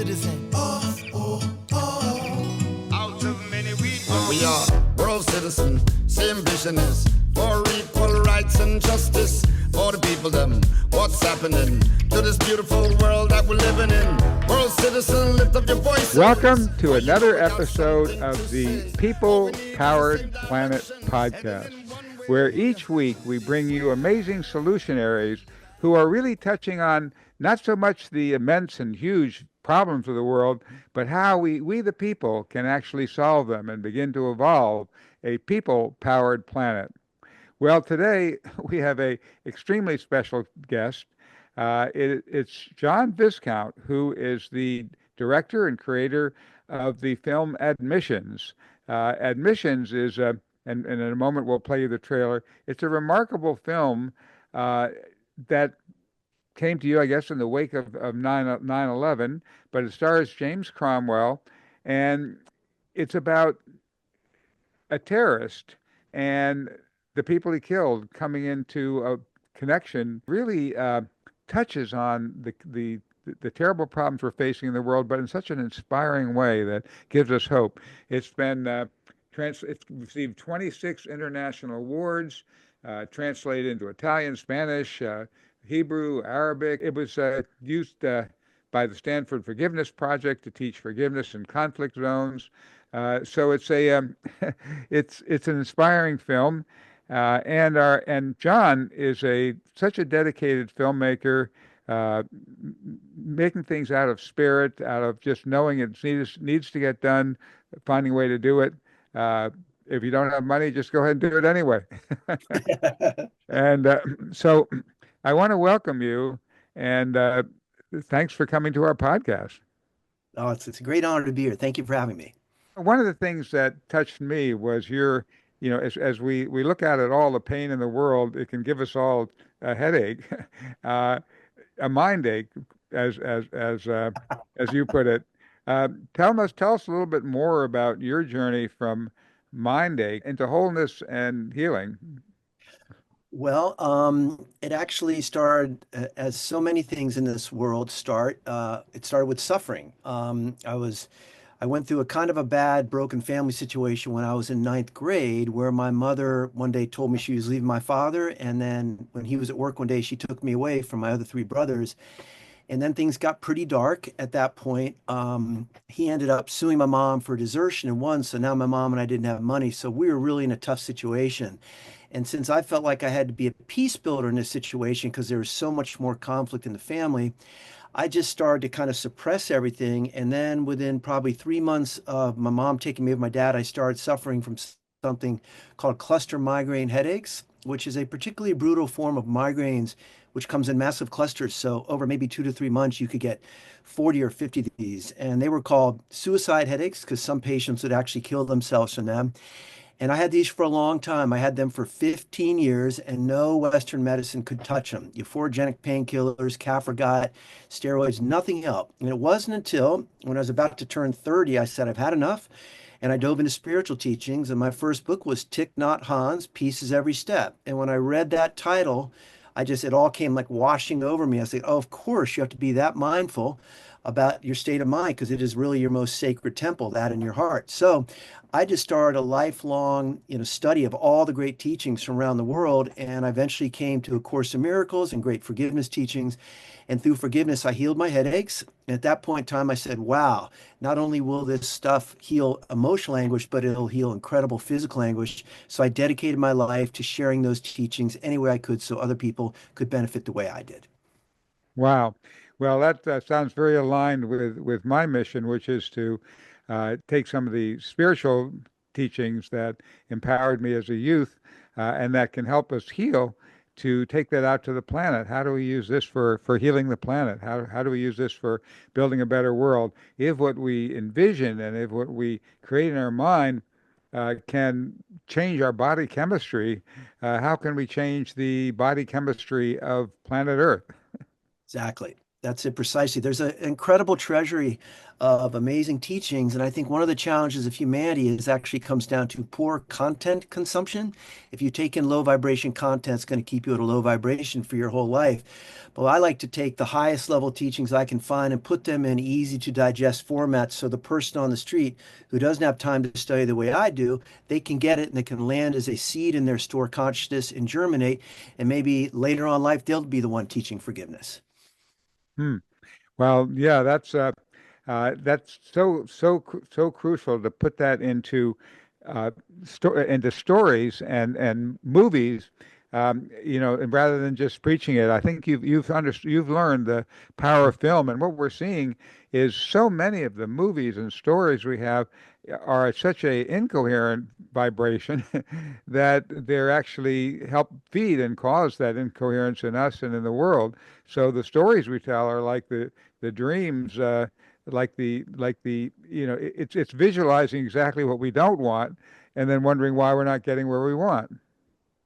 citizen. Out of many we are world citizens. Same vision is for equal rights and justice for the people them. What's happening to this beautiful world that we're living in? World citizen, lift up your voice. Welcome to another episode of the People Powered Planet podcast, where each week we bring you amazing solutionaries who are really touching on not so much the immense and huge problems of the world, but how we the people can actually solve them and begin to evolve a people-powered planet. Well, today we have a extremely special guest. It's John Viscount, who is the director and creator of the film Admissions. Admissions is, and in a moment we'll play you the trailer, it's a remarkable film that came to you, I guess, in the wake of 9/11, but it stars James Cromwell, and it's about a terrorist and the people he killed coming into a connection. Really touches on the terrible problems we're facing in the world, but in such an inspiring way that gives us hope. It's been it's received 26 international awards, translated into Italian, Spanish, Hebrew, Arabic. It was used by the Stanford Forgiveness Project to teach forgiveness in conflict zones. So it's a it's an inspiring film, and John is such a dedicated filmmaker, making things out of spirit, out of just knowing it needs to get done, finding a way to do it. If you don't have money, just go ahead and do it anyway. And so I want to welcome you, and thanks for coming to our podcast. Oh, it's a great honor to be here. Thank you for having me. One of the things that touched me was as we look at it, all the pain in the world, it can give us all a headache, a mind ache, as you put it. Tell us a little bit more about your journey from mind ache into wholeness and healing. Well, it actually started as so many things in this world start. It started with suffering. I went through a kind of a bad, broken family situation when I was in ninth grade, where my mother one day told me she was leaving my father, and then when he was at work one day, she took me away from my other three brothers. And then things got pretty dark at that point. He ended up suing my mom for desertion and won. So now my mom and I didn't have money. So we were really in a tough situation. And since I felt like I had to be a peace builder in this situation because there was so much more conflict in the family, I just started to kind of suppress everything. And then within probably 3 months of my mom taking me with my dad, I started suffering from something called cluster migraine headaches, which is a particularly brutal form of migraines, which comes in massive clusters. So over maybe 2 to 3 months, you could get 40 or 50 of these. And they were called suicide headaches because some patients would actually kill themselves from them. And I had these for a long time. I had them for 15 years, and no Western medicine could touch them. Euphorogenic painkillers, Cafragot, steroids, nothing helped. And it wasn't until when I was about to turn 30, I said, I've had enough. And I dove into spiritual teachings. And my first book was Thich Nhat Hanh's Peace is Every Step. And when I read that title, it all came like washing over me. I said, oh, of course, you have to be that mindful about your state of mind because it is really your most sacred temple, that in your heart. So I just started a lifelong, study of all the great teachings from around the world. And I eventually came to A Course in Miracles and great forgiveness teachings. And through forgiveness, I healed my headaches. And at that point in time, I said, wow, not only will this stuff heal emotional anguish, but it'll heal incredible physical anguish. So I dedicated my life to sharing those teachings any way I could so other people could benefit the way I did. Wow. Well, that sounds very aligned with my mission, which is to take some of the spiritual teachings that empowered me as a youth and that can help us heal, to take that out to the planet. How do we use this for healing the planet? How do we use this for building a better world? If what we envision and if what we create in our mind can change our body chemistry, how can we change the body chemistry of planet Earth? Exactly. That's it precisely. There's an incredible treasury of amazing teachings, and I think one of the challenges of humanity is actually comes down to poor content consumption. If you take in low vibration content, it's going to keep you at a low vibration for your whole life. But I like to take the highest level teachings I can find and put them in easy to digest formats so the person on the street who doesn't have time to study the way I do, they can get it and it can land as a seed in their store consciousness and germinate, and maybe later on in life they'll be the one teaching forgiveness. Hmm. Well, yeah, that's so crucial to put that into stories and movies. And rather than just preaching it, I think you've learned the power of film, and what we're seeing is so many of the movies and stories we have are at such a incoherent vibration that they're actually help feed and cause that incoherence in us and in the world. So the stories we tell are like the dreams, it's visualizing exactly what we don't want, and then wondering why we're not getting where we want.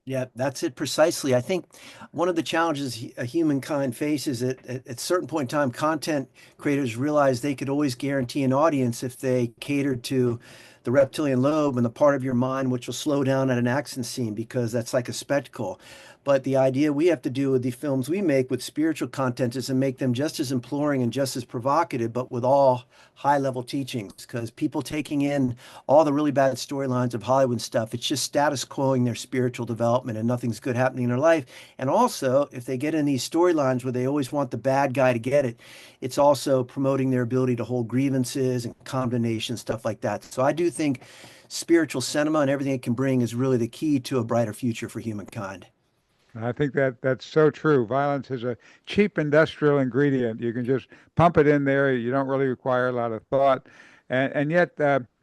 Yeah, that's it precisely. I think one of the challenges humankind faces at a certain point in time, content creators realized they could always guarantee an audience if they catered to the reptilian lobe and the part of your mind which will slow down at an action scene because that's like a spectacle. But the idea we have to do with the films we make with spiritual content is to make them just as imploring and just as provocative, but with all high level teachings. Because people taking in all the really bad storylines of Hollywood stuff, it's just status quoing their spiritual development and nothing's good happening in their life. And also, if they get in these storylines where they always want the bad guy to get it, it's also promoting their ability to hold grievances and condemnation, stuff like that. So I do think spiritual cinema and everything it can bring is really the key to a brighter future for humankind. I think that's so true. Violence is a cheap industrial ingredient. You can just pump it in there. You don't really require a lot of thought. And yet,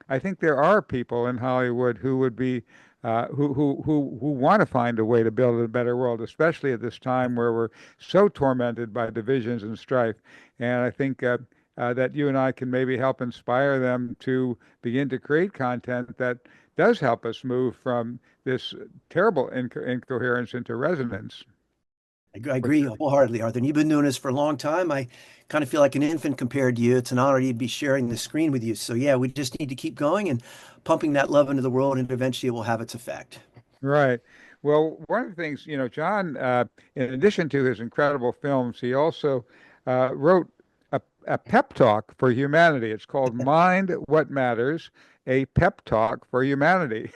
I think there are people in Hollywood who would be who want to find a way to build a better world, especially at this time where we're so tormented by divisions and strife. And I think that you and I can maybe help inspire them to begin to create content that does help us move from this terrible incoherence into resonance. I agree wholeheartedly, Arthur. And you've been doing this for a long time. I kind of feel like an infant compared to you. It's an honor to be sharing the screen with you. So yeah, we just need to keep going and pumping that love into the world, and eventually it will have its effect. Right. Well, one of the things, John, in addition to his incredible films, he also wrote a pep talk for humanity. It's called Mind What Matters, a pep talk for humanity.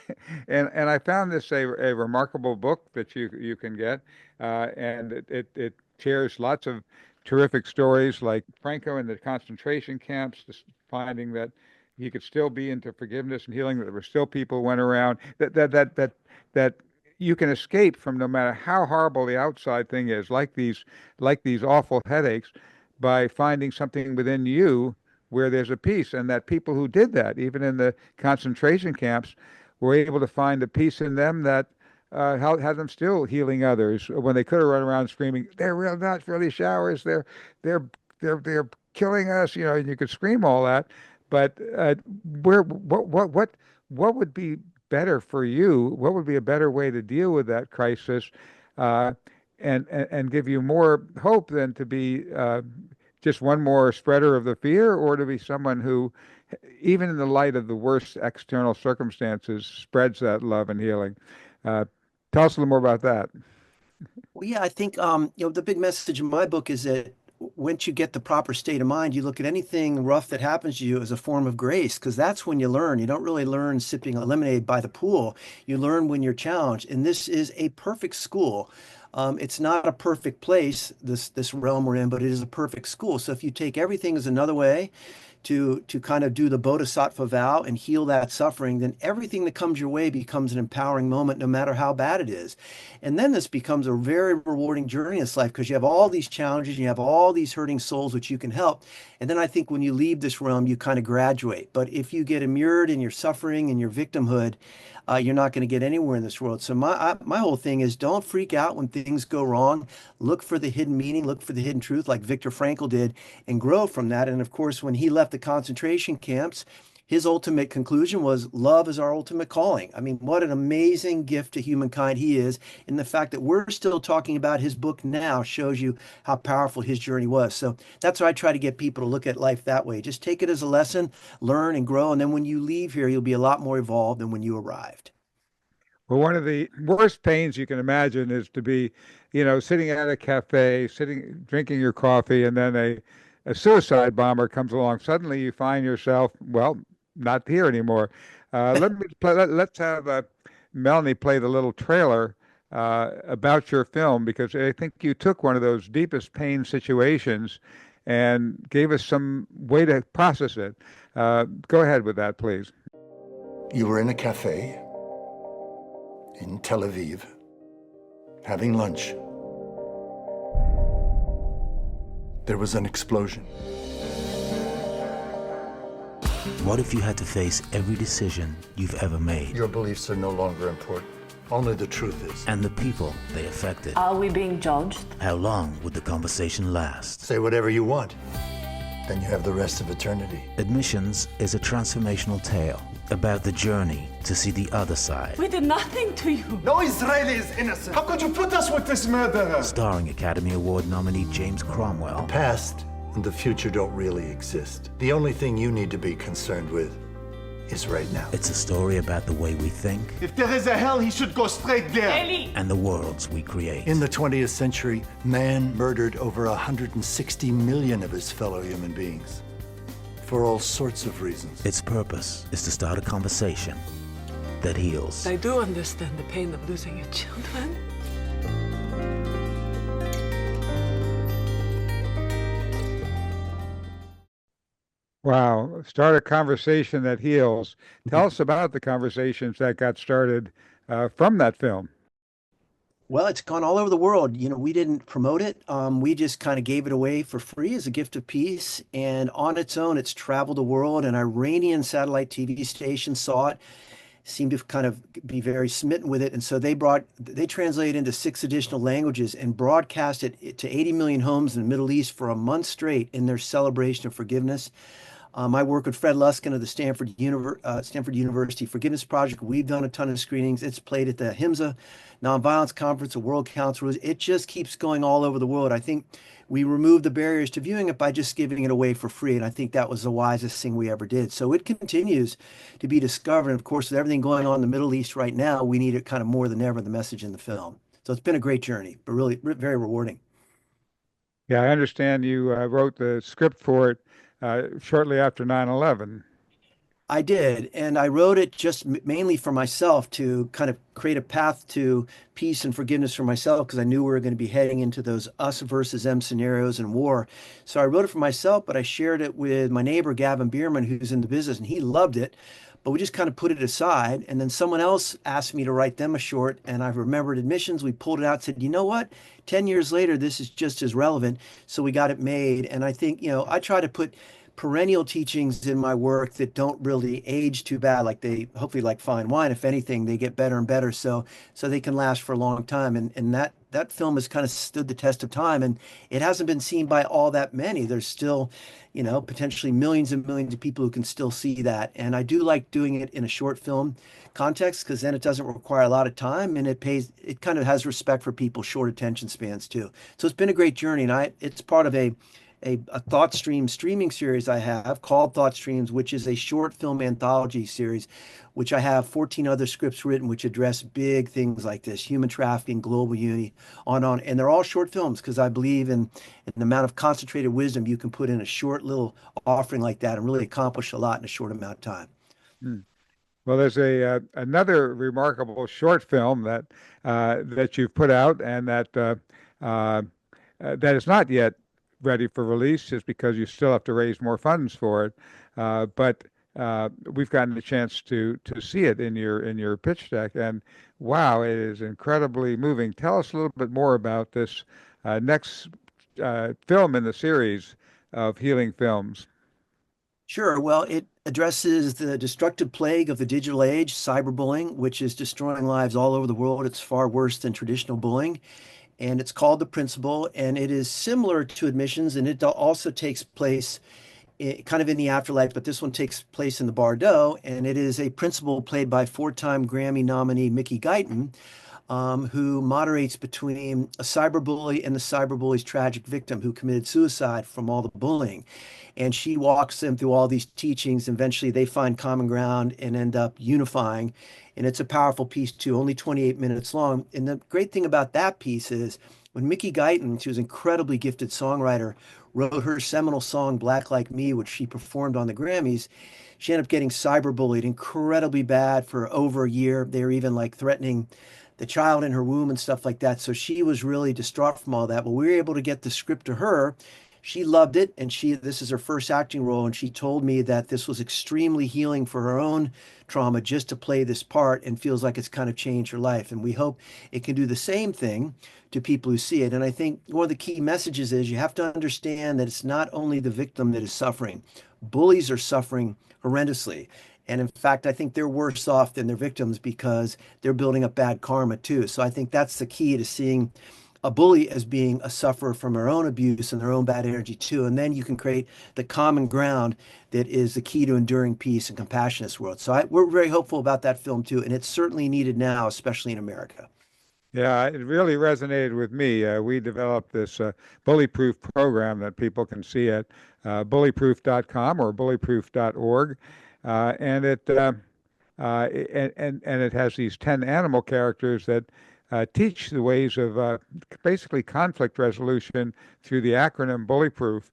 And I found this a remarkable book that you can get. And it shares lots of terrific stories like Franco in the concentration camps, just finding that he could still be into forgiveness and healing, that there were still people who went around, that you can escape from no matter how horrible the outside thing is, like these awful headaches, by finding something within you where there's a peace, and that people who did that, even in the concentration camps, were able to find a peace in them that had them still healing others when they could have run around screaming, "They're real, not really showers. They're they're killing us." And you could scream all that, but where what would be better for you? What would be a better way to deal with that crisis, uh, and give you more hope than to be just one more spreader of the fear, or to be someone who, even in the light of the worst external circumstances, spreads that love and healing. Uh, Tell us a little more about that. Well, yeah, I think the big message in my book is that once you get the proper state of mind, you look at anything rough that happens to you as a form of grace, because that's when you learn. You don't really learn sipping lemonade by the pool. You learn when you're challenged, and this is a perfect school. It's not a perfect place, this realm we're in, but it is a perfect school. So if you take everything as another way to kind of do the bodhisattva vow and heal that suffering, then everything that comes your way becomes an empowering moment, no matter how bad it is. And then this becomes a very rewarding journey in this life because you have all these challenges, and you have all these hurting souls which you can help. And then I think when you leave this realm, you kind of graduate. But if you get immured in your suffering and your victimhood, you're not going to get anywhere in this world. So my whole thing is, don't freak out when things go wrong. Look for the hidden meaning, look for the hidden truth, like Viktor Frankl did, and grow from that. And of course, when he left the concentration camps, his ultimate conclusion was love is our ultimate calling. I mean, what an amazing gift to humankind he is. And the fact that we're still talking about his book now shows you how powerful his journey was. So that's why I try to get people to look at life that way. Just take it as a lesson, learn and grow. And then when you leave here, you'll be a lot more evolved than when you arrived. Well, one of the worst pains you can imagine is to be, sitting at a cafe, sitting, drinking your coffee, and then a suicide bomber comes along. Suddenly you find yourself, well, not here anymore. Let's have Melanie play the little trailer about your film, because I think you took one of those deepest pain situations and gave us some way to process it. Go ahead with that, please. You were in a cafe in Tel Aviv, having lunch. There was an explosion. What if you had to face every decision you've ever made? Your beliefs are no longer important. Only the truth is. And the people they affected. Are we being judged? How long would the conversation last? Say whatever you want. Then you have the rest of eternity. Admissions is a transformational tale about the journey to see the other side. We did nothing to you. No Israeli is innocent. How could you put us with this murderer? Starring Academy Award nominee James Cromwell. The past and the future don't really exist. The only thing you need to be concerned with is right now. It's a story about the way we think. If there is a hell, he should go straight there. Ellie! And the worlds we create. In the 20th century, man murdered over 160 million of his fellow human beings for all sorts of reasons. Its purpose is to start a conversation that heals. I do understand the pain of losing your children. Wow. Start a conversation that heals. Tell us about the conversations that got started from that film. Well, it's gone all over the world. We didn't promote it. We just kind of gave it away for free as a gift of peace. And on its own, it's traveled the world. An Iranian satellite TV station saw it, seemed to kind of be very smitten with it. And so they translated into 6 additional languages and broadcast it to 80 million homes in the Middle East for a month straight in their celebration of forgiveness. I work with Fred Luskin of the Stanford University Forgiveness Project. We've done a ton of screenings. It's played at the HIMSA Nonviolence Conference, the World Council. It just keeps going all over the world. I think we removed the barriers to viewing it by just giving it away for free. And I think that was the wisest thing we ever did. So it continues to be discovered. And of course, with everything going on in the Middle East right now, we need it kind of more than ever, the message in the film. So it's been a great journey, but really very rewarding. Yeah, I understand you wrote the script for it shortly after 9/11. I did, and I wrote it just mainly for myself to kind of create a path to peace and forgiveness for myself, because I knew we were going to be heading into those us versus them scenarios and war. So I wrote it for myself, but I shared it with my neighbor, Gavin Bierman, who's in the business, and he loved it. But we just kind of put it aside. And then someone else asked me to write them a short, and I remembered Admissions. We pulled it out, said, you know what? 10 years later, this is just as relevant. So we got it made. And I think, I try to put perennial teachings in my work that don't really age too bad, like they hopefully like fine wine. If anything, they get better and better, so they can last for a long time. And that film has kind of stood the test of time, and it hasn't been seen by all that many. There's still, potentially millions and millions of people who can still see that. And I do like doing it in a short film context, because then it doesn't require a lot of time, and it kind of has respect for people's short attention spans too. So it's been a great journey, and it's part of a Thought Stream streaming series I have called Thought Streams, which is a short film anthology series, which I have 14 other scripts written, which address big things like this: human trafficking, global unity, on. And they're all short films, because I believe in the amount of concentrated wisdom you can put in a short little offering like that and really accomplish a lot in a short amount of time. Well, there's another remarkable short film that you've put out, and that is not yet ready for release, just because you still have to raise more funds for it. But we've gotten the chance to see it in your pitch deck, and wow, it is incredibly moving. Tell us a little bit more about this next film in the series of healing films. Sure. Well, it addresses the destructive plague of the digital age, cyberbullying, which is destroying lives all over the world. It's far worse than traditional bullying. And it's called The Principle, and it is similar to Admissions, and it also takes place kind of in the afterlife, but this one takes place in the Bardo, and it is a principal played by four-time Grammy nominee Mickey Guyton, who moderates between a cyberbully and the cyberbully's tragic victim who committed suicide from all the bullying. And she walks them through all these teachings. And eventually they find common ground and end up unifying. And it's a powerful piece too, only 28 minutes long. And the great thing about that piece is when Mickey Guyton, she was an incredibly gifted songwriter, wrote her seminal song, Black Like Me, which she performed on the Grammys, she ended up getting cyberbullied incredibly bad for over a year. They were even like threatening the child in her womb and stuff like that. So she was really distraught from all that. But we were able to get the script to her. She loved it, and this is her first acting role, and she told me that this was extremely healing for her own trauma just to play this part, and feels like it's kind of changed her life. And we hope it can do the same thing to people who see it. And I think one of the key messages is you have to understand that it's not only the victim that is suffering. Bullies are suffering horrendously. And in fact, I think they're worse off than their victims because they're building up bad karma too. So I think that's the key to seeing a bully as being a sufferer from their own abuse and their own bad energy too. And then you can create the common ground that is the key to enduring peace and compassion in this world. So we're very hopeful about that film too. And it's certainly needed now, especially in America. Yeah, it really resonated with me. We developed this bully-proof program that people can see at bullyproof.com or bullyproof.org. And it has these 10 animal characters that teach the ways of basically conflict resolution through the acronym Bullyproof.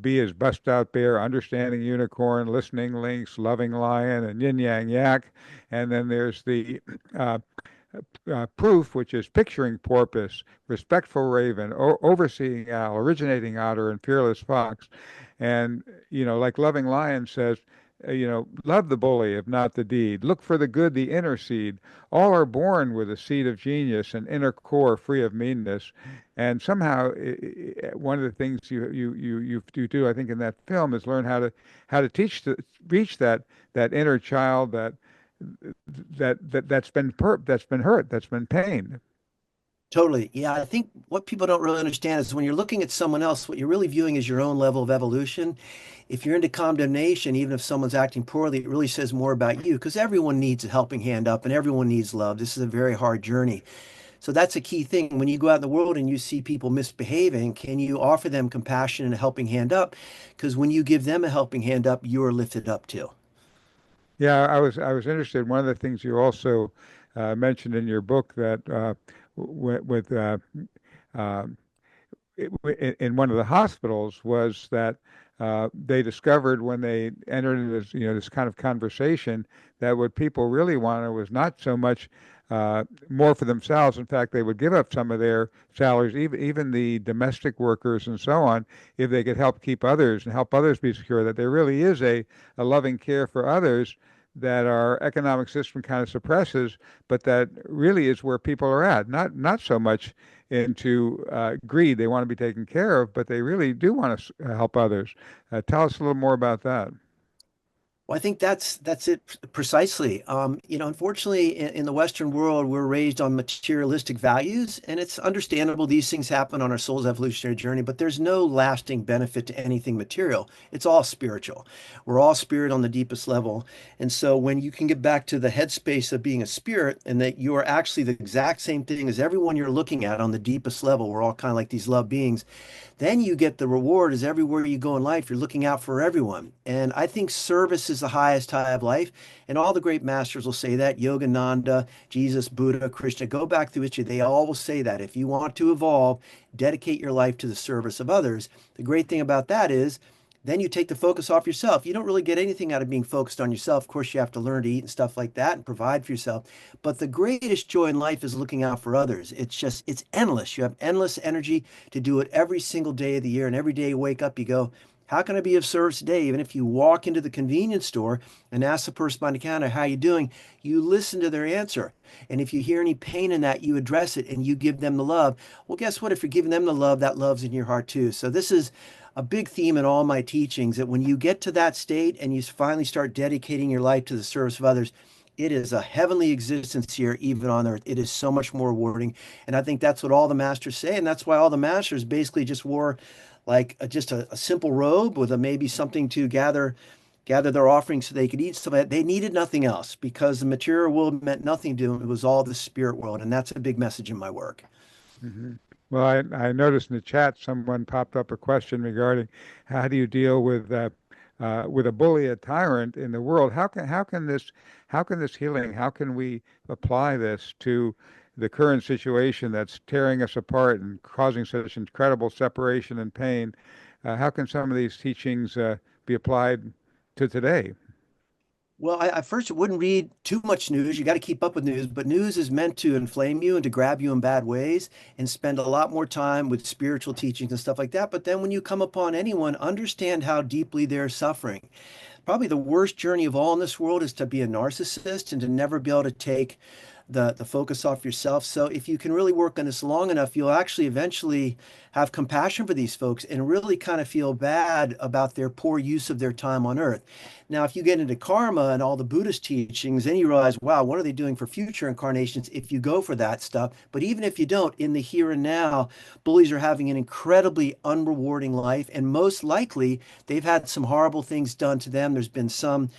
B is bust out bear, understanding unicorn, listening lynx, loving lion, and yin yang yak. And then there's the proof, which is picturing porpoise, respectful raven, overseeing owl, originating otter, and fearless fox. And, like loving lion says, love the bully, if not the deed. Look for the good, the inner seed. All are born with a seed of genius, an inner core free of meanness. And somehow, one of the things you do, I think, in that film is learn how to reach that inner child that's been hurt, that's been pained. Totally. Yeah, I think what people don't really understand is when you're looking at someone else, what you're really viewing is your own level of evolution. If you're into condemnation, even if someone's acting poorly, it really says more about you because everyone needs a helping hand up and everyone needs love. This is a very hard journey. So that's a key thing. When you go out in the world and you see people misbehaving, can you offer them compassion and a helping hand up? Because when you give them a helping hand up, you're lifted up too. Yeah, I was interested. One of the things you also mentioned in your book that in one of the hospitals was that they discovered when they entered into this kind of conversation that what people really wanted was not so much more for themselves. In fact, they would give up some of their salaries, even the domestic workers and so on, if they could help keep others and help others be secure, that there really is a loving care for others that our economic system kind of suppresses, but that really is where people are at. Not so much into greed. They want to be taken care of, but they really do want to help others. Tell us a little more about that. Well, I think that's it precisely. Unfortunately, in the Western world, we're raised on materialistic values, and it's understandable these things happen on our soul's evolutionary journey, but there's no lasting benefit to anything material. It's all spiritual. We're all spirit on the deepest level. And so when you can get back to the headspace of being a spirit and that you are actually the exact same thing as everyone you're looking at on the deepest level, we're all kind of like these love beings, then you get the reward is everywhere you go in life, you're looking out for everyone. And I think service is the highest high of life. And all the great masters will say that. Yogananda, Jesus, Buddha, Krishna, go back through history. They all will say that. If you want to evolve, dedicate your life to the service of others. The great thing about that is then you take the focus off yourself. You don't really get anything out of being focused on yourself. Of course, you have to learn to eat and stuff like that and provide for yourself. But the greatest joy in life is looking out for others. It's endless. You have endless energy to do it every single day of the year. And every day you wake up, you go, how can I be of service today? Even if you walk into the convenience store and ask the person behind the counter, how you doing? You listen to their answer. And if you hear any pain in that, you address it and you give them the love. Well, guess what? If you're giving them the love, that love's in your heart too. So this is a big theme in all my teachings, that when you get to that state and you finally start dedicating your life to the service of others, it is a heavenly existence here, even on earth. It is so much more rewarding. And I think that's what all the masters say. And that's why all the masters basically just wore like just a simple robe with a, maybe something to gather their offerings so they could eat stuff. They needed nothing else because the material world meant nothing to them. It was all the spirit world. And that's a big message in my work. Hmm. Well, I noticed in the chat someone popped up a question regarding how do you deal with a bully, a tyrant in the world? How can this healing? How can we apply this to the current situation that's tearing us apart and causing such incredible separation and pain? How can some of these teachings be applied to today? Well, I first wouldn't read too much news. You got to keep up with news, but news is meant to inflame you and to grab you in bad ways and spend a lot more time with spiritual teachings and stuff like that. But then when you come upon anyone, understand how deeply they're suffering. Probably the worst journey of all in this world is to be a narcissist and to never be able to take the focus off yourself. So if you can really work on this long enough, you'll actually eventually have compassion for these folks and really kind of feel bad about their poor use of their time on earth. Now, if you get into karma and all the Buddhist teachings, then you realize, wow, what are they doing for future incarnations if you go for that stuff? But even if you don't, in the here and now, bullies are having an incredibly unrewarding life. And most likely, they've had some horrible things done to them. There's been some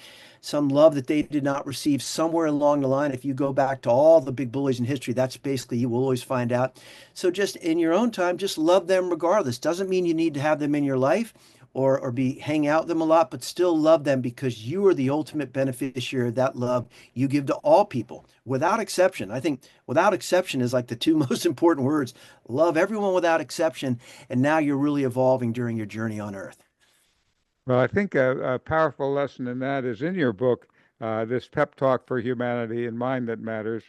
love that they did not receive somewhere along the line. If you go back to all the big bullies in history, that's basically, you will always find out. So just in your own time, just love them regardless. Doesn't mean you need to have them in your life or be hang out with them a lot, but still love them because you are the ultimate beneficiary of that love you give to all people without exception. I think without exception is like the two most important words. Love everyone without exception. And now you're really evolving during your journey on earth. Well, I think a powerful lesson in that is in your book, this pep talk for humanity and mind that matters.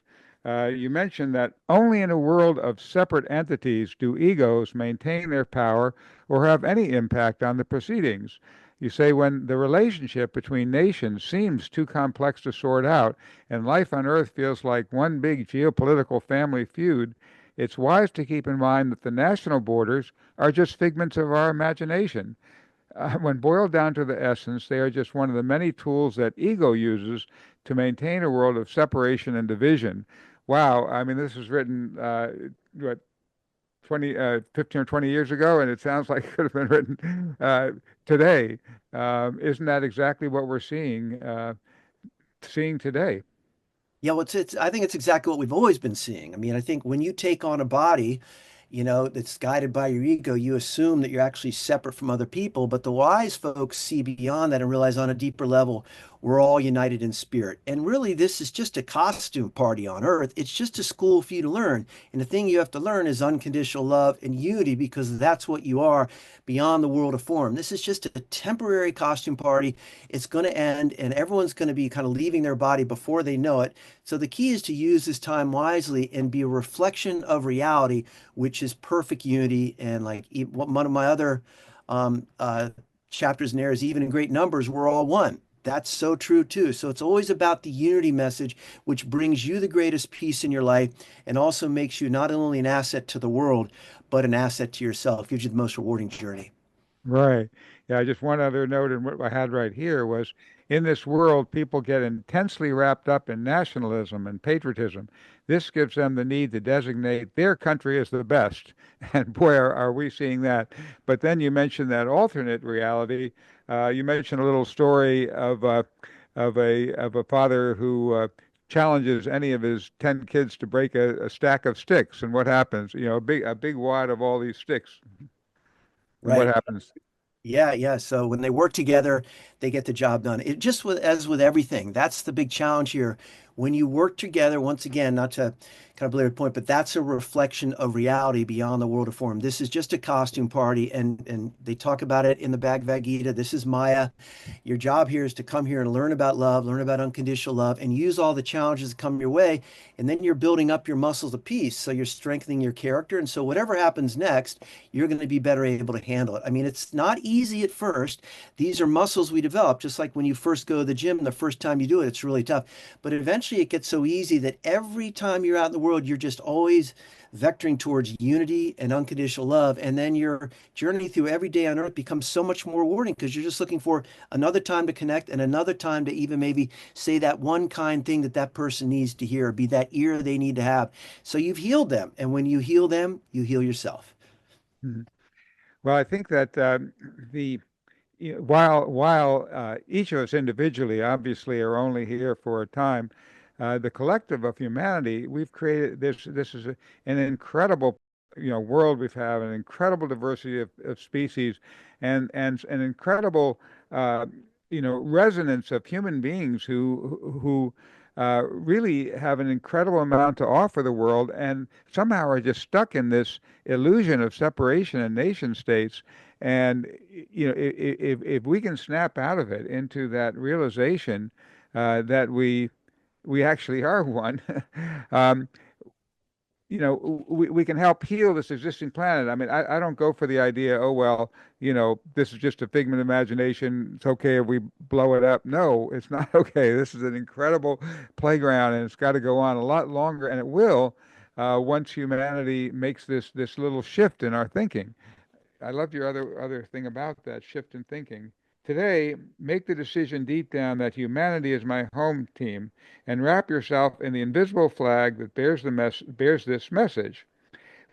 You mentioned that only in a world of separate entities do egos maintain their power or have any impact on the proceedings. You say when the relationship between nations seems too complex to sort out and life on Earth feels like one big geopolitical family feud, it's wise to keep in mind that the national borders are just figments of our imagination. When boiled down to the essence, they are just one of the many tools that ego uses to maintain a world of separation and division. Wow, I mean, this was written, what, 15 or 20 years ago, and it sounds like it could have been written today. Isn't that exactly what we're seeing today? Yeah, well, I think it's exactly what we've always been seeing. I mean, I think when you take on a body, that's guided by your ego, you assume that you're actually separate from other people. But the wise folks see beyond that and realize on a deeper level, we're all united in spirit. And really, this is just a costume party on earth. It's just a school for you to learn. And the thing you have to learn is unconditional love and unity because that's what you are beyond the world of form. This is just a temporary costume party. It's going to end and everyone's going to be kind of leaving their body before they know it. So the key is to use this time wisely and be a reflection of reality, which is perfect unity. And like one of my other chapters in there is even in great numbers, we're all one. That's so true too. So it's always about the unity message, which brings you the greatest peace in your life and also makes you not only an asset to the world, but an asset to yourself, gives you the most rewarding journey. Right. Yeah, just one other note in what I had right here was in this world, people get intensely wrapped up in nationalism and patriotism. This gives them the need to designate their country as the best. And boy, are we seeing that. But then you mentioned that alternate reality. You mentioned a little story of a father who challenges any of his 10 kids to break a stack of sticks. And what happens? A big wad of all these sticks. And what Right. happens? Yeah, yeah. So when they work together, they get the job done. It just as with everything, that's the big challenge here. When you work together, once again, not to kind of belabor the point, but that's a reflection of reality beyond the world of form. This is just a costume party, and they talk about it in the Bhagavad Gita. This is Maya. Your job here is to come here and learn about love, learn about unconditional love, and use all the challenges that come your way. And then you're building up your muscles of peace. So you're strengthening your character. And so whatever happens next, you're going to be better able to handle it. I mean, it's not easy at first. These are muscles we develop, just like when you first go to the gym, the first time you do it, it's really tough. But eventually it gets so easy that every time you're out in the world, you're just always vectoring towards unity and unconditional love. And then your journey through every day on earth becomes so much more rewarding because you're just looking for another time to connect and another time to even maybe say that one kind thing that that person needs to hear, be that ear they need to have. So you've healed them. And when you heal them, you heal yourself. Mhm. Well, I think that the while each of us individually obviously are only here for a time, the collective of humanity, we've created this. This is an incredible, world. We've had an incredible diversity of species, and an incredible, resonance of human beings who really have an incredible amount to offer the world, and somehow are just stuck in this illusion of separation and nation states. And if we can snap out of it into that realization that we actually are one, um, we can help heal this existing planet. I mean, I don't go for the idea, oh, well, this is just a figment of imagination. It's okay if we blow it up. No, it's not okay. This is an incredible playground, and it's got to go on a lot longer, and it will once humanity makes this little shift in our thinking. I loved your other thing about that shift in thinking. Today, make the decision deep down that humanity is my home team, and wrap yourself in the invisible flag that bears this message.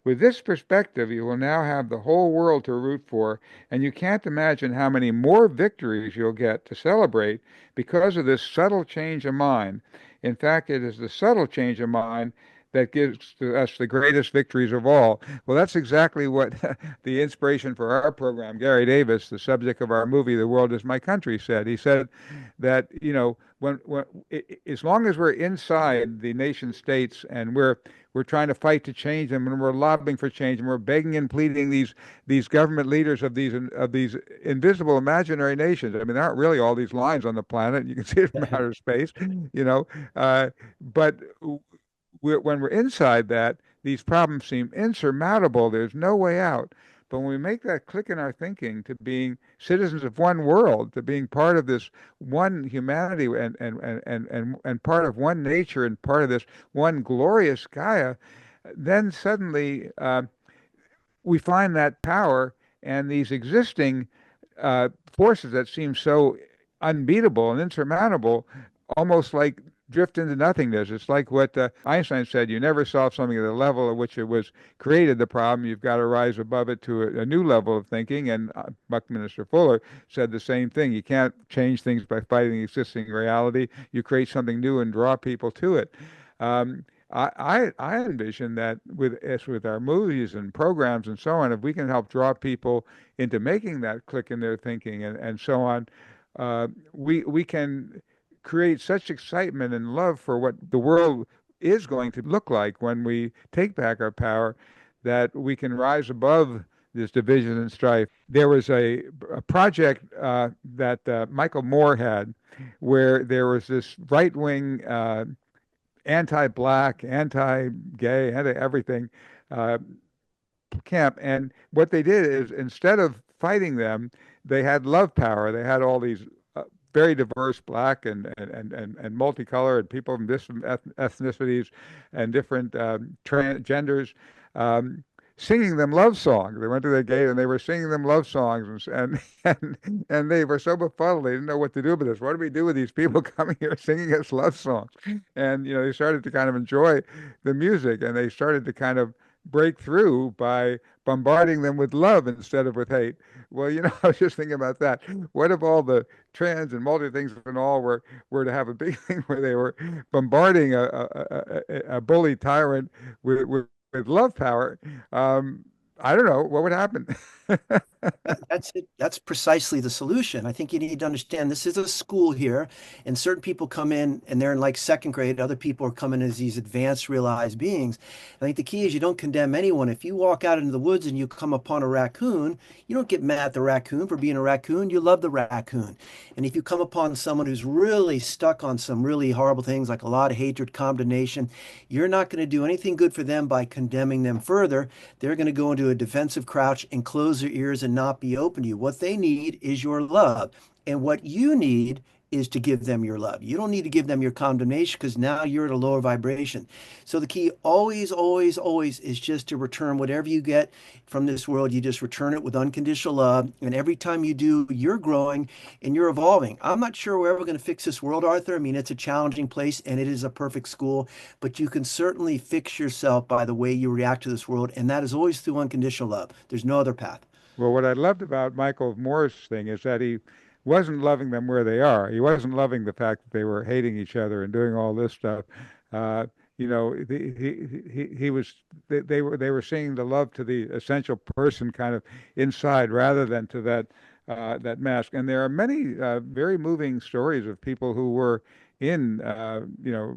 With this perspective, you will now have the whole world to root for, and you can't imagine how many more victories you'll get to celebrate because of this subtle change of mind. In fact, it is the subtle change of mind that gives to us the greatest victories of all. Well, that's exactly what the inspiration for our program, Gary Davis, the subject of our movie, The World Is My Country, said. He said that, as long as we're inside the nation states and we're trying to fight to change them, and we're lobbying for change, and we're begging and pleading these government leaders of these invisible imaginary nations. I mean, there aren't really all these lines on the planet. You can see it from outer space, but when we're inside that, these problems seem insurmountable. There's no way out. But when we make that click in our thinking to being citizens of one world, to being part of this one humanity and part of one nature and part of this one glorious Gaia, then suddenly we find that power, and these existing forces that seem so unbeatable and insurmountable almost like drift into nothingness. It's like what Einstein said: you never solve something at the level at which it was created, the problem. You've got to rise above it to a new level of thinking. And Buckminster Fuller said the same thing. You can't change things by fighting existing reality. You create something new and draw people to it. I envision that with our movies and programs and so on, if we can help draw people into making that click in their thinking and so on, we can create such excitement and love for what the world is going to look like when we take back our power, that we can rise above this division and strife. There was a project that Michael Moore had, where there was this right-wing, anti-black, anti-gay, anti-everything camp. And what they did is, instead of fighting them, they had love power. They had all these very diverse black and multicolored people from different ethnicities and different genders, singing them love songs. They went to their gate and they were singing them love songs, and they were so befuddled they didn't know what to do with this. What do we do with these people coming here singing us love songs? And they started to kind of enjoy the music, and they started to kind of break through by bombarding them with love instead of with hate. Well, I was just thinking about that. What if all the trans and multi things and all were to have a big thing where they were bombarding a bully tyrant with love power? I don't know what would happen. That's it. That's precisely the solution. I think you need to understand this is a school here, and certain people come in and they're in like second grade. Other people are coming as these advanced realized beings. I think the key is you don't condemn anyone. If you walk out into the woods and you come upon a raccoon, you don't get mad at the raccoon for being a raccoon. You love the raccoon. And if you come upon someone who's really stuck on some really horrible things, like a lot of hatred, condemnation, you're not going to do anything good for them by condemning them further. They're going to go into a defensive crouch and close their ears and not be open to you. What they need is your love. And what you need is to give them your love. You don't need to give them your condemnation because now you're at a lower vibration. So the key always, always, always is just to return whatever you get from this world. You just return it with unconditional love. And every time you do, you're growing and you're evolving. I'm not sure we're ever going to fix this world, Arthur. I mean, it's a challenging place and it is a perfect school, but you can certainly fix yourself by the way you react to this world. And that is always through unconditional love. There's no other path. Well, what I loved about Michael Moore's thing is that he wasn't loving them where they are. He wasn't loving the fact that they were hating each other and doing all this stuff. He was they were seeing the love to the essential person kind of inside rather than to that mask. And there are many very moving stories of people who were in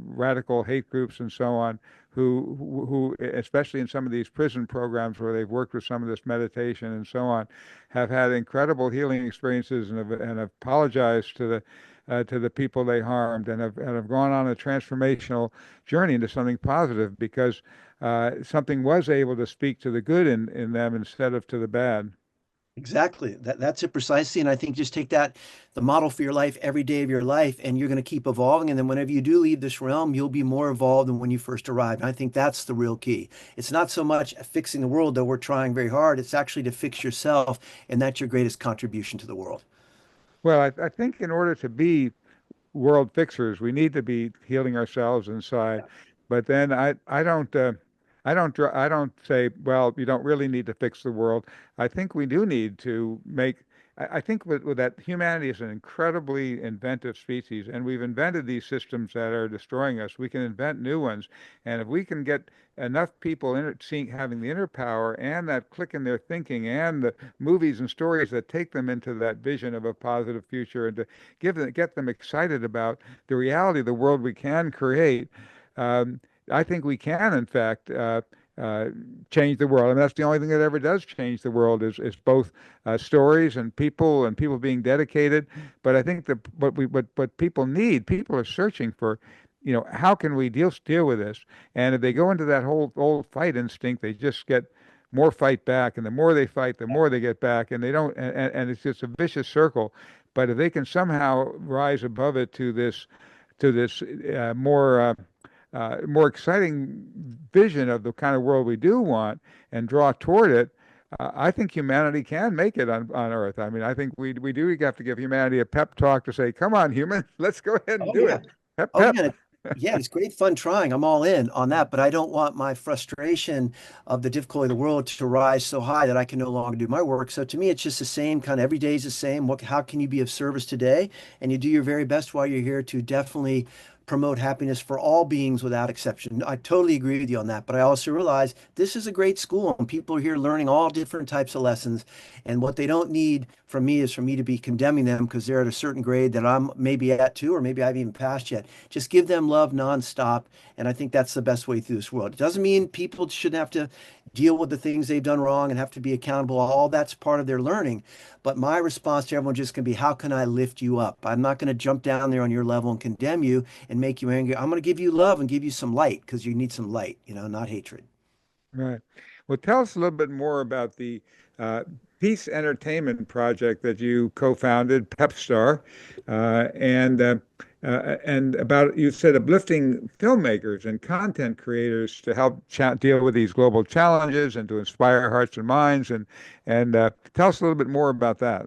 radical hate groups and so on, who especially in some of these prison programs where they've worked with some of this meditation and so on, have had incredible healing experiences and have apologized to the people they harmed and have gone on a transformational journey into something positive because something was able to speak to the good in them instead of to the bad. Exactly. That's it precisely. And I think just take that, the model for your life every day of your life, and you're going to keep evolving. And then whenever you do leave this realm, you'll be more evolved than when you first arrived. And I think that's the real key. It's not so much fixing the world, though we're trying very hard. It's actually to fix yourself. And that's your greatest contribution to the world. Well, I think in order to be world fixers, we need to be healing ourselves inside. But then I don't say, well, you don't really need to fix the world. I think we do need to I think with that humanity is an incredibly inventive species, and we've invented these systems that are destroying us. We can invent new ones, and if we can get enough people having the inner power and that click in their thinking and the movies and stories that take them into that vision of a positive future and to get them excited about the reality of the world we can create, I think we can, in fact, change the world. I mean, that's the only thing that ever does change the world is both stories and people being dedicated. But I think that what people are searching for, how can we deal with this? And if they go into that whole old fight instinct, they just get more fight back, and the more they fight, the more they get back, and they don't, and it's just a vicious circle. But if they can somehow rise above it to this more exciting vision of the kind of world we do want and draw toward it, I think humanity can make it on Earth. I mean, I think we do have to give humanity a pep talk to say, come on, human, let's go ahead and do it. Pep, pep. Yeah. Yeah, it's great fun trying. I'm all in on that, but I don't want my frustration of the difficulty of the world to rise so high that I can no longer do my work. So to me, it's just the same kind of every day is the same. How can you be of service today? And you do your very best while you're here to definitely promote happiness for all beings without exception. I totally agree with you on that, but I also realize this is a great school and people are here learning all different types of lessons. And what they don't need from me is for me to be condemning them because they're at a certain grade that I'm maybe at too, or maybe I've even passed yet. Just give them love nonstop. And I think that's the best way through this world. It doesn't mean people shouldn't have to deal with the things they've done wrong and have to be accountable. All that's part of their learning. But my response to everyone just going to be, how can I lift you up? I'm not going to jump down there on your level and condemn you and make you angry. I'm going to give you love and give you some light because you need some light, not hatred. Right. Well, tell us a little bit more about the Peace Entertainment project that you co-founded, PepStar, and about, you said, uplifting filmmakers and content creators to help deal with these global challenges and to inspire hearts and minds. And tell us a little bit more about that.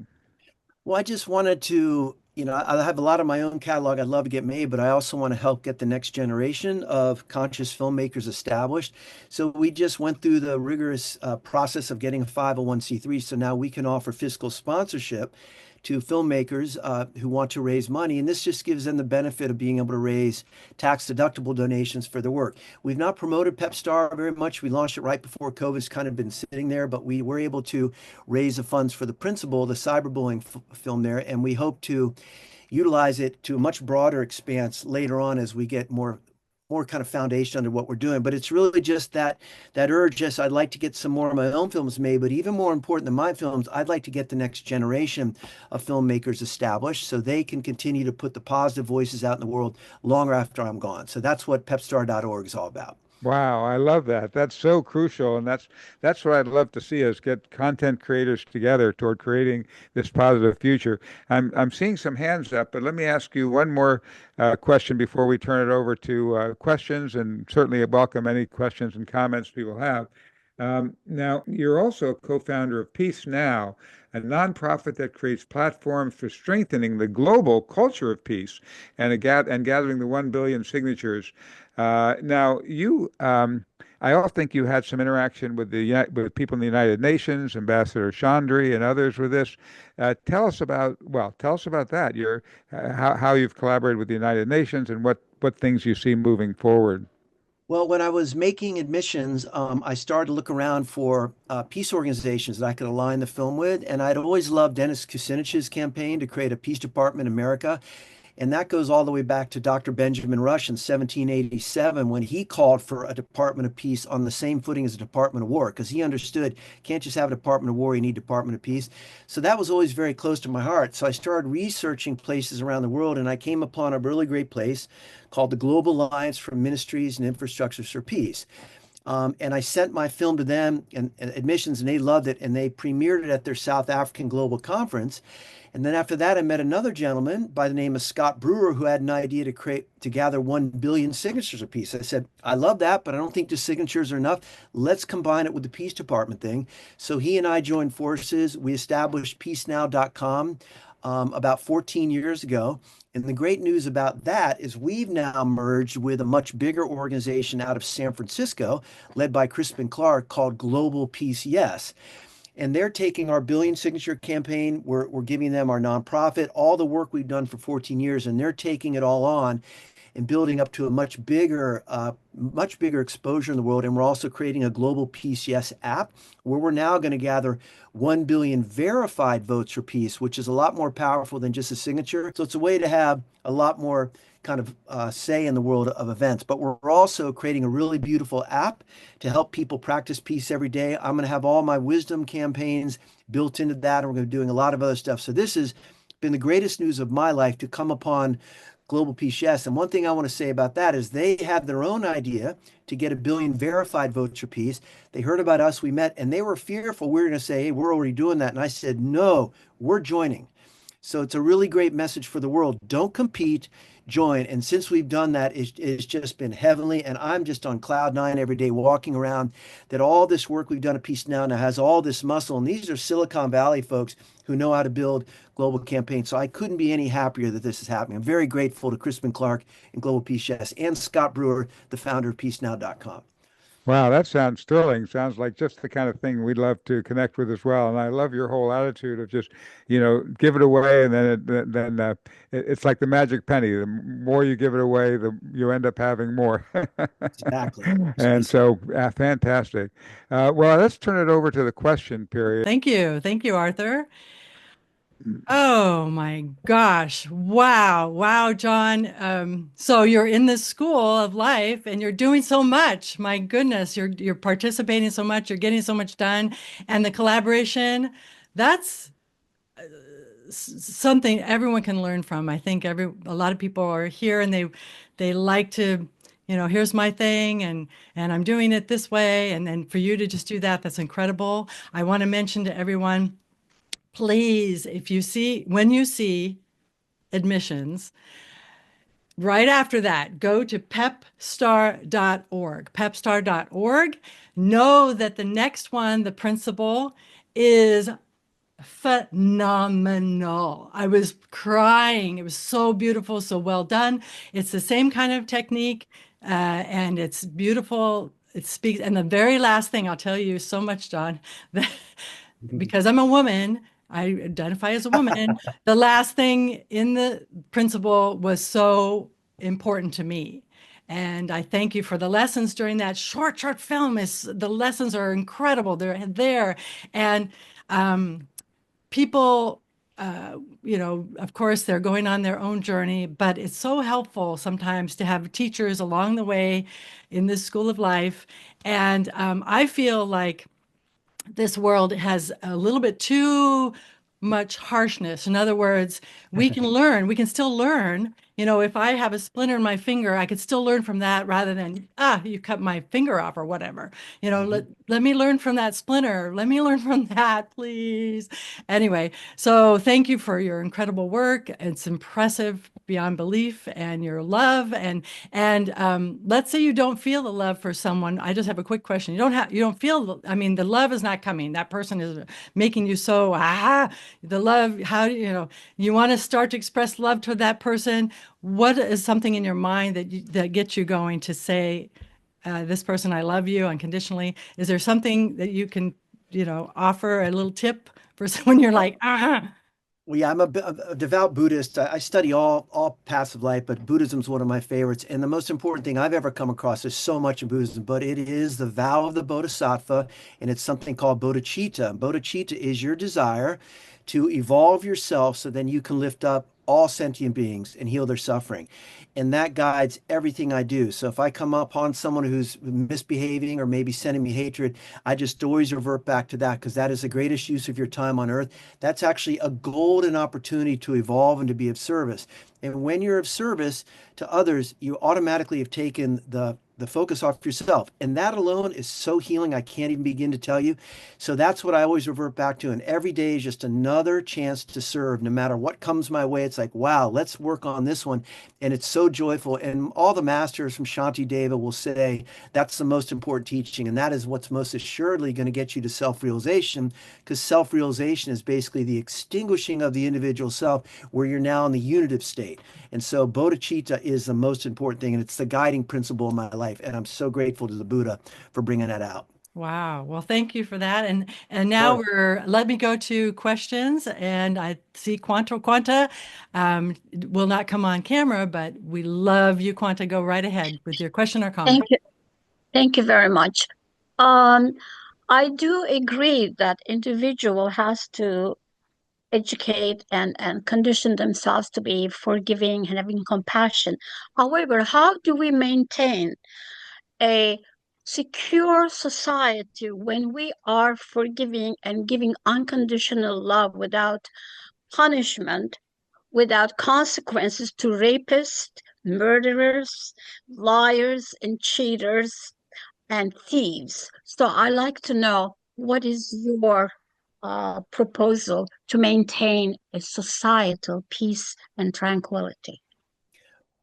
Well, I just wanted to, I have a lot of my own catalog I'd love to get made, but I also want to help get the next generation of conscious filmmakers established. So we just went through the rigorous process of getting a 501c3. So now we can offer fiscal sponsorship to filmmakers who want to raise money. And this just gives them the benefit of being able to raise tax-deductible donations for their work. We've not promoted PepStar very much. We launched it right before COVID. It's kind of been sitting there, but we were able to raise the funds for the principal, the cyberbullying film there, and we hope to utilize it to a much broader expanse later on as we get more kind of foundation under what we're doing. But it's really just that urge. Yes, I'd like to get some more of my own films made, but even more important than my films, I'd like to get the next generation of filmmakers established so they can continue to put the positive voices out in the world longer after I'm gone. So that's what pepstar.org is all about. Wow, I love that. That's so crucial, and that's what I'd love to see us get content creators together toward creating this positive future. I'm seeing some hands up, but let me ask you one more question before we turn it over to questions, and certainly welcome any questions and comments people have. Now, you're also a co-founder of Peace Now, a nonprofit that creates platforms for strengthening the global culture of peace and gathering the 1 billion signatures. Now, I also think you had some interaction with with people in the United Nations, Ambassador Chandri and others with this. Tell us about that. How you've collaborated with the United Nations and what things you see moving forward. Well, when I was making admissions, I started to look around for peace organizations that I could align the film with. And I'd always loved Dennis Kucinich's campaign to create a peace department in America. And that goes all the way back to Dr. Benjamin Rush in 1787 when he called for a Department of Peace on the same footing as a Department of War, because he understood you can't just have a Department of War, you need Department of Peace. So that was always very close to my heart. So I started researching places around the world, and I came upon a really great place called the Global Alliance for Ministries and Infrastructures for Peace. And I sent my film to them and admissions, and they loved it, and they premiered it at their South African Global Conference. And then after that, I met another gentleman by the name of Scott Brewer who had an idea to gather 1 billion signatures apiece. I said, I love that, but I don't think the signatures are enough. Let's combine it with the Peace Department thing. So he and I joined forces. We established peacenow.com about 14 years ago. And the great news about that is we've now merged with a much bigger organization out of San Francisco, led by Crispin Clark, called Global Peace Yes. And they're taking our billion signature campaign. We're giving them our nonprofit, all the work we've done for 14 years, and they're taking it all on and building up to a much bigger exposure in the world. And we're also creating a Global Peace Yes app where we're now going to gather 1 billion verified votes for peace, which is a lot more powerful than just a signature. So it's a way to have a lot more kind of say in the world of events. But we're also creating a really beautiful app to help people practice peace every day. I'm going to have all my wisdom campaigns built into that, and we're going to be doing a lot of other stuff. So this has been the greatest news of my life to come upon Global Peace Yes. And one thing I want to say about that is they had their own idea to get 1 billion verified votes for peace. They heard about us, we met, and they were fearful we were going to say, hey, we're already doing that. And I said, no, we're joining. So it's a really great message for the world. Don't compete, join. And since we've done that, it's just been heavenly. And I'm just on cloud nine every day, walking around that all this work we've done at Peace Now has all this muscle. And these are Silicon Valley folks who know how to build global campaigns. So I couldn't be any happier that this is happening. I'm very grateful to Crispin Clark and Global Peace Yes and Scott Brewer, the founder of peacenow.com. Wow, that sounds thrilling. Sounds like just the kind of thing we'd love to connect with as well. And I love your whole attitude of just, give it away, and then it's like the magic penny. The more you give it away, you end up having more. Exactly. And so, fantastic. Well, let's turn it over to the question period. Thank you, Arthur. Oh my gosh. Wow, John. So you're in this school of life and you're doing so much. My goodness, you're participating so much, you're getting so much done. And the collaboration, that's something everyone can learn from. I think a lot of people are here and they like to, here's my thing and I'm doing it this way. And then for you to just do that, that's incredible. I want to mention to everyone, please, when you see admissions, right after that, go to pepstar.org. Know that the next one, the principal, is phenomenal. I was crying. It was so beautiful, so well done. It's the same kind of technique, and it's beautiful. It speaks. And the very last thing I'll tell you so much, John, because I'm a woman, I identify as a woman. The last thing in the principle was so important to me. And I thank you for the lessons during that short film. The lessons are incredible. They're there. And people, of course, they're going on their own journey, but it's so helpful sometimes to have teachers along the way in this school of life. And I feel like this world has a little bit too much harshness. In other words, we can still learn, if I have a splinter in my finger, I could still learn from that rather than, you cut my finger off or whatever. Let me learn from that splinter. Let me learn from that, please. Anyway, so thank you for your incredible work. It's impressive beyond belief, and your love. And let's say you don't feel the love for someone. I just have a quick question. You don't feel, the love is not coming. That person is making you so, the love, how do you want to start to express love to that person? What is something in your mind that gets you going to say, this person, I love you unconditionally? Is there something that you can, offer a little tip for someone you're like, Well, yeah, I'm a devout Buddhist. I study all paths of life, but Buddhism is one of my favorites. And the most important thing I've ever come across, there's so much in Buddhism, but it is the vow of the Bodhisattva, and it's something called bodhicitta. Bodhicitta is your desire to evolve yourself so then you can lift up all sentient beings and heal their suffering. And that guides everything I do. So if I come upon someone who's misbehaving or maybe sending me hatred, I just always revert back to that, because that is the greatest use of your time on earth. That's actually a golden opportunity to evolve and to be of service. And when you're of service to others, you automatically have taken the focus off yourself. And that alone is so healing, I can't even begin to tell you. So that's what I always revert back to. And every day is just another chance to serve. No matter what comes my way, it's like, wow, let's work on this one. And it's so joyful. And all the masters from Shanti Deva will say that's the most important teaching. And that is what's most assuredly going to get you to self-realization, because self-realization is basically the extinguishing of the individual self, where you're now in the unitive state. And so bodhicitta is the most important thing, and it's the guiding principle of my life. And I'm so grateful to the Buddha for bringing that out. wow. Well, thank you for that. And now let me go to questions. And I see Quanta will not come on camera, but we love you, Quanta. Go right ahead with your question or comment. Thank you. Thank you very much. I do agree that individual has to educate and condition themselves to be forgiving and having compassion. However, how do we maintain a secure society when we are forgiving and giving unconditional love without punishment, without consequences to rapists, murderers, liars, and cheaters, and thieves? So I like to know, what is your proposal to maintain a societal peace and tranquility?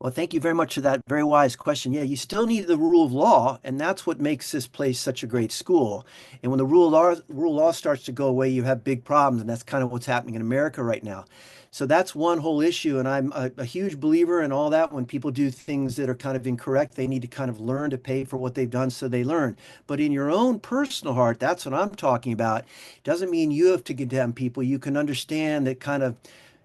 Well, thank you very much for that very wise question. Yeah, you still need the rule of law, and that's what makes this place such a great school. And when the rule of law starts to go away, you have big problems, and that's kind of what's happening in America right now. So that's one whole issue, and I'm a huge believer in all that. When people do things that are kind of incorrect, they need to kind of learn to pay for what they've done, so they learn. But in your own personal heart, that's what I'm talking about. Doesn't mean you have to condemn people. You can understand that kind of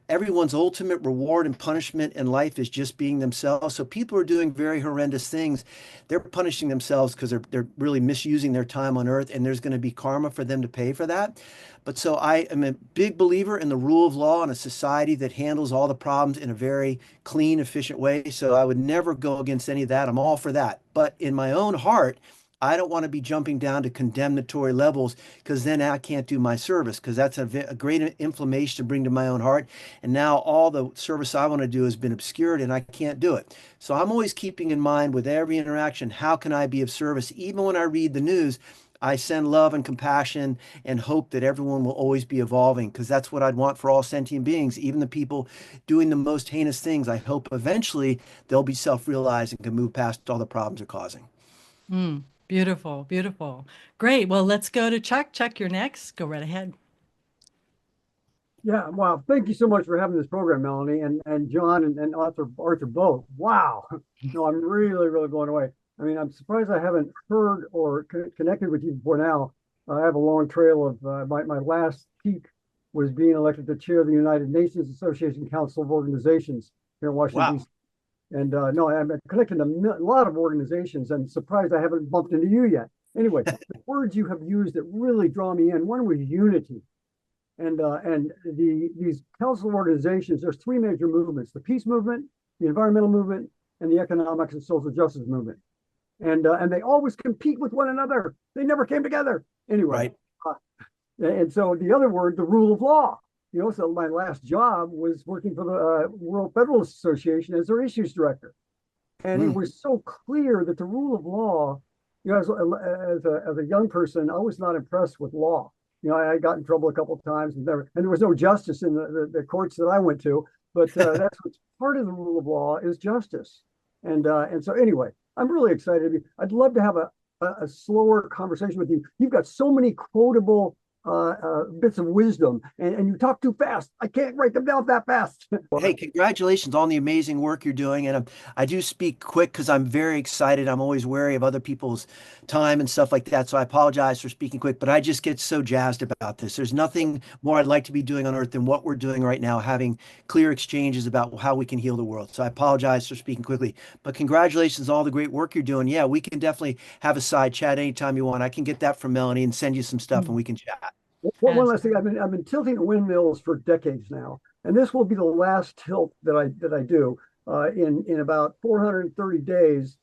everyone's ultimate reward and punishment in life is just being themselves. So people are doing very horrendous things. They're punishing themselves because they're really misusing their time on earth, and there's going to be karma for them to pay for that. But so I am a big believer in the rule of law and a society that handles all the problems in a very clean, efficient way. So I would never go against any of that. I'm all for that. But in my own heart, I don't want to be jumping down to condemnatory levels, because then I can't do my service, because that's a great inflammation to bring to my own heart. And now all the service I want to do has been obscured, and I can't do it. So I'm always keeping in mind with every interaction, how can I be of service? Even when I read the news, I send love and compassion and hope that everyone will always be evolving, because that's what I'd want for all sentient beings, even the people doing the most heinous things. I hope eventually they'll be self-realized and can move past all the problems they're causing. Beautiful, beautiful. Great. Well, let's go to Chuck. Chuck, you're next. Go right ahead. Yeah, wow. Thank you so much for having this program, Melanie, and John and Arthur both. Wow. No, I'm really, really blown away. I mean, I'm surprised I haven't heard or connected with you before now. I have a long trail of my last peak was being elected to chair of the United Nations Association Council of Organizations here in Washington, D.C. And no, I'm connected to a lot of organizations, and surprised I haven't bumped into you yet. Anyway, the words you have used that really draw me in, one was unity. And these council organizations, there's three major movements: the peace movement, the environmental movement, and the economics and social justice movement. And they always compete with one another. They never came together. Anyway, and so the other word, the rule of law. so my last job was working for the World Federalist Association as their issues director. And it was so clear that the rule of law, as a young person, I was not impressed with law. I got in trouble a couple of times, and there was no justice in the courts that I went to. But that's what's part of the rule of law is justice. And so anyway, I'm really excited. I'd love to have a slower conversation with you. You've got so many quotable bits of wisdom, and you talk too fast. I can't write them down that fast. Hey, congratulations on the amazing work you're doing. And I do speak quick because I'm very excited. I'm always wary of other people's time and stuff like that. So I apologize for speaking quick, but I just get so jazzed about this. There's nothing more I'd like to be doing on earth than what we're doing right now, having clear exchanges about how we can heal the world. So I apologize for speaking quickly, but congratulations on all the great work you're doing. Yeah, we can definitely have a side chat anytime you want. I can get that from Melanie and send you some stuff and we can chat. One last thing, I've been tilting windmills for decades now, and this will be the last tilt that I do. In about 430 days,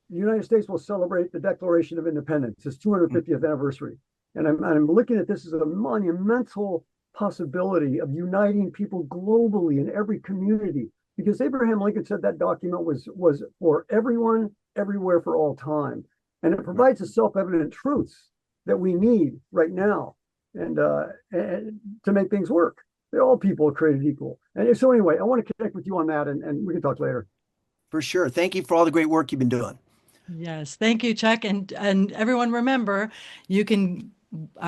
the United States will celebrate the Declaration of Independence, its 250th anniversary, and I'm looking at this as a monumental possibility of uniting people globally in every community, because Abraham Lincoln said that document was for everyone, everywhere, for all time, and it provides the self-evident truths that we need right now. And to make things work. All people are created equal. And so anyway, I want to connect with you on that, and we can talk later. For sure. Thank you for all the great work you've been doing. Yes, thank you, Chuck. And everyone, remember, you can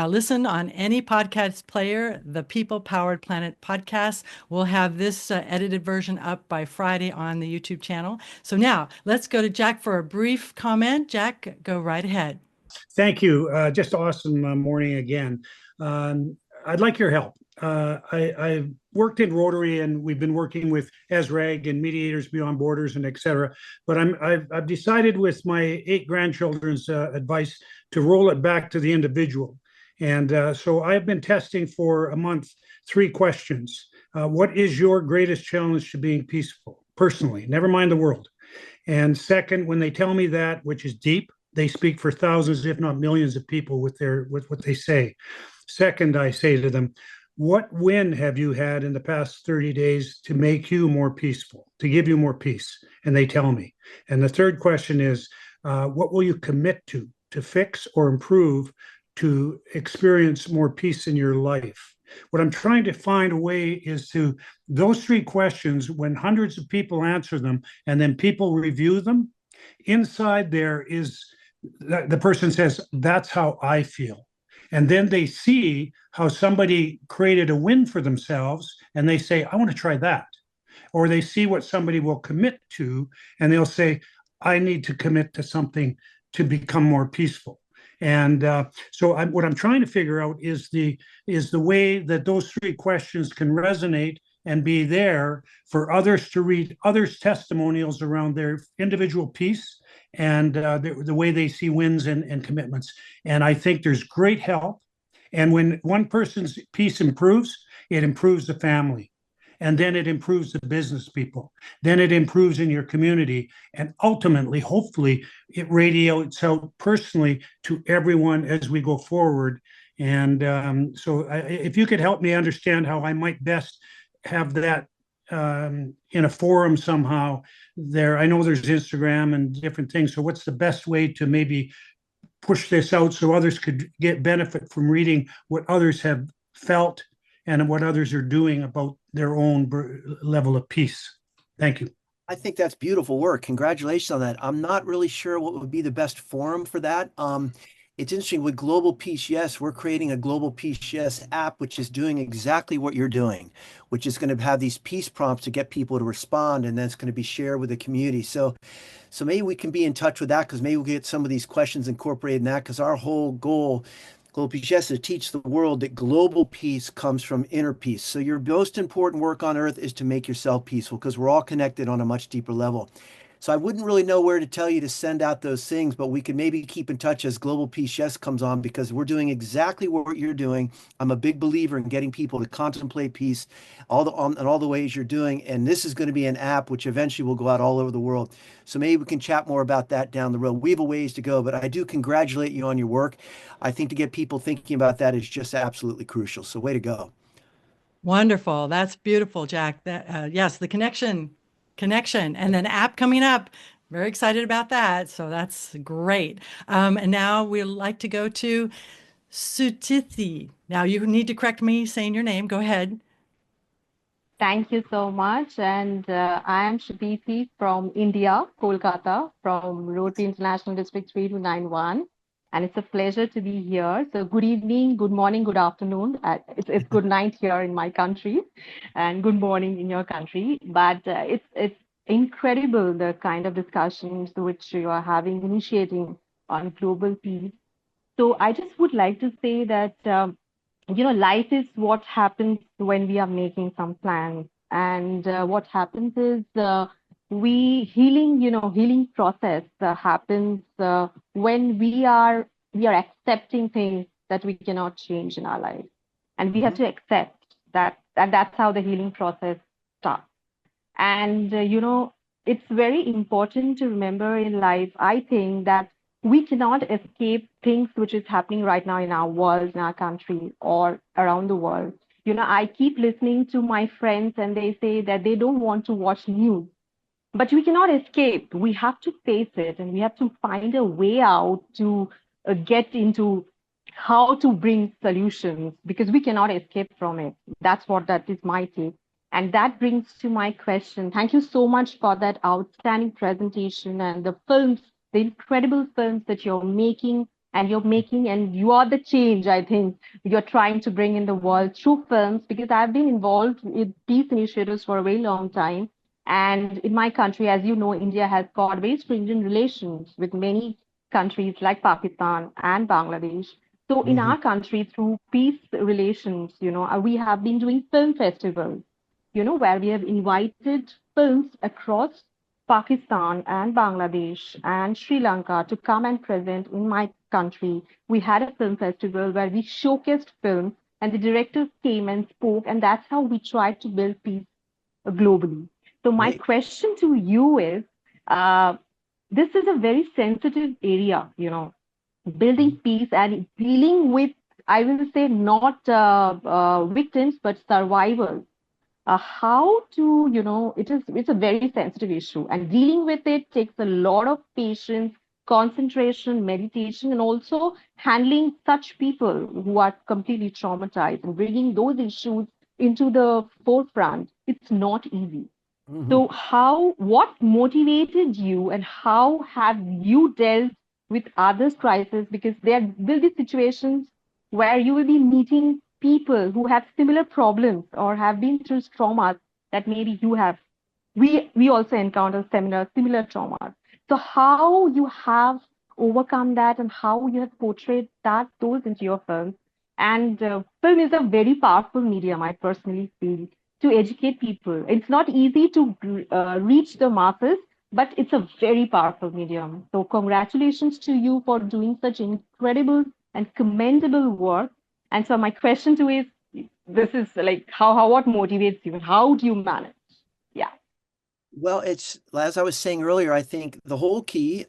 listen on any podcast player. The People Powered Planet podcast will have this edited version up by Friday on the YouTube channel. So now let's go to Jack for a brief comment. Jack, go right ahead. Thank you. Just awesome morning again. I'd like your help. I've worked in Rotary, and we've been working with ESRAG and Mediators Beyond Borders and et cetera. But I've decided, with my 8 grandchildren's advice, to roll it back to the individual. And so I've been testing for a month 3 questions. What is your greatest challenge to being peaceful, personally? Never mind the world. And second, when they tell me that, which is deep, they speak for thousands, if not millions of people with what they say. Second, I say to them, what win have you had in the past 30 days to make you more peaceful, to give you more peace? And they tell me. And the third question is, what will you commit to fix or improve to experience more peace in your life? What I'm trying to find a way is to, those 3 questions, when hundreds of people answer them and then people review them, inside there is, the person says, that's how I feel. And then they see how somebody created a win for themselves, and they say, I want to try that. Or they see what somebody will commit to, and they'll say, I need to commit to something to become more peaceful. And so what I'm trying to figure out is the way that those 3 questions can resonate and be there for others to read others' testimonials around their individual peace and the way they see wins and commitments. And I think there's great help. And when one person's peace improves, it improves the family. And then it improves the business people. Then it improves in your community. And ultimately, hopefully, it radiates out personally to everyone as we go forward. And so if you could help me understand how I might best have that in a forum somehow there. I know there's Instagram and different things. So what's the best way to maybe push this out so others could get benefit from reading what others have felt and what others are doing about their own level of peace? Thank you. I think that's beautiful work. Congratulations on that. I'm not really sure what would be the best forum for that. It's interesting with Global Peace Yes, we're creating a Global Peace Yes app, which is doing exactly what you're doing, which is going to have these peace prompts to get people to respond, and then it's going to be shared with the community. So maybe we can be in touch with that, because maybe we'll get some of these questions incorporated in that, because our whole goal, Global Peace Yes, is to teach the world that global peace comes from inner peace. So your most important work on earth is to make yourself peaceful, because we're all connected on a much deeper level. So I wouldn't really know where to tell you to send out those things, but we can maybe keep in touch as Global Peace Yes comes on, because we're doing exactly what you're doing. I'm a big believer in getting people to contemplate peace in all the ways you're doing. And this is going to be an app which eventually will go out all over the world. So maybe we can chat more about that down the road. We have a ways to go, but I do congratulate you on your work. I think to get people thinking about that is just absolutely crucial. So way to go. Wonderful. That's beautiful, Jack. That yes, the connection, and then app coming up. Very excited about that. So that's great. And now we'd like to go to Sutithi. Now you need to correct me saying your name. Go ahead. Thank you so much. And I am Shruti from India, Kolkata, from Rotary International District 3291. And it's a pleasure to be here. So good evening, good morning, good afternoon. It's good night here in my country and good morning in your country. But it's incredible the kind of discussions which you are having, initiating on global peace. So I just would like to say that life is what happens when we are making some plans. And what happens is healing process happens when we are accepting things that we cannot change in our life. And we have to accept that, and that's how the healing process starts. And it's very important to remember in life, I think, that we cannot escape things which is happening right now in our world, in our country, or around the world. I keep listening to my friends and they say that they don't want to watch news, but we cannot escape. We have to face it and we have to find a way out to get into how to bring solutions, because we cannot escape from it. That is my take. And that brings to my question. Thank you so much for that outstanding presentation and the films, the incredible films that you're making, and you are the change, I think, you're trying to bring in the world through films, because I've been involved with peace initiatives for a very long time. And in my country, as you know, India has got very stringent relations with many countries like Pakistan and Bangladesh. So in our country, through peace relations, we have been doing film festivals, where we have invited films across Pakistan and Bangladesh and Sri Lanka to come and present in my country. We had a film festival where we showcased films and the directors came and spoke, and that's how we tried to build peace globally. So my question to you is, this is a very sensitive area, building peace and dealing with, I will say, not victims, but survivors. It's a very sensitive issue, and dealing with it takes a lot of patience, concentration, meditation, and also handling such people who are completely traumatized and bringing those issues into the forefront. It's not easy. So what motivated you, and how have you dealt with others' crisis? Because there will be situations where you will be meeting people who have similar problems or have been through traumas that maybe you have. We also encounter similar traumas. So how you have overcome that and how you have portrayed those into your films. And film is a very powerful medium, I personally feel, to educate people. It's not easy to reach the masses, but it's a very powerful medium. So congratulations to you for doing such incredible and commendable work. And so my question to you is, this is like what motivates you and how do you manage? Yeah. Well, it's, as I was saying earlier, I think the whole key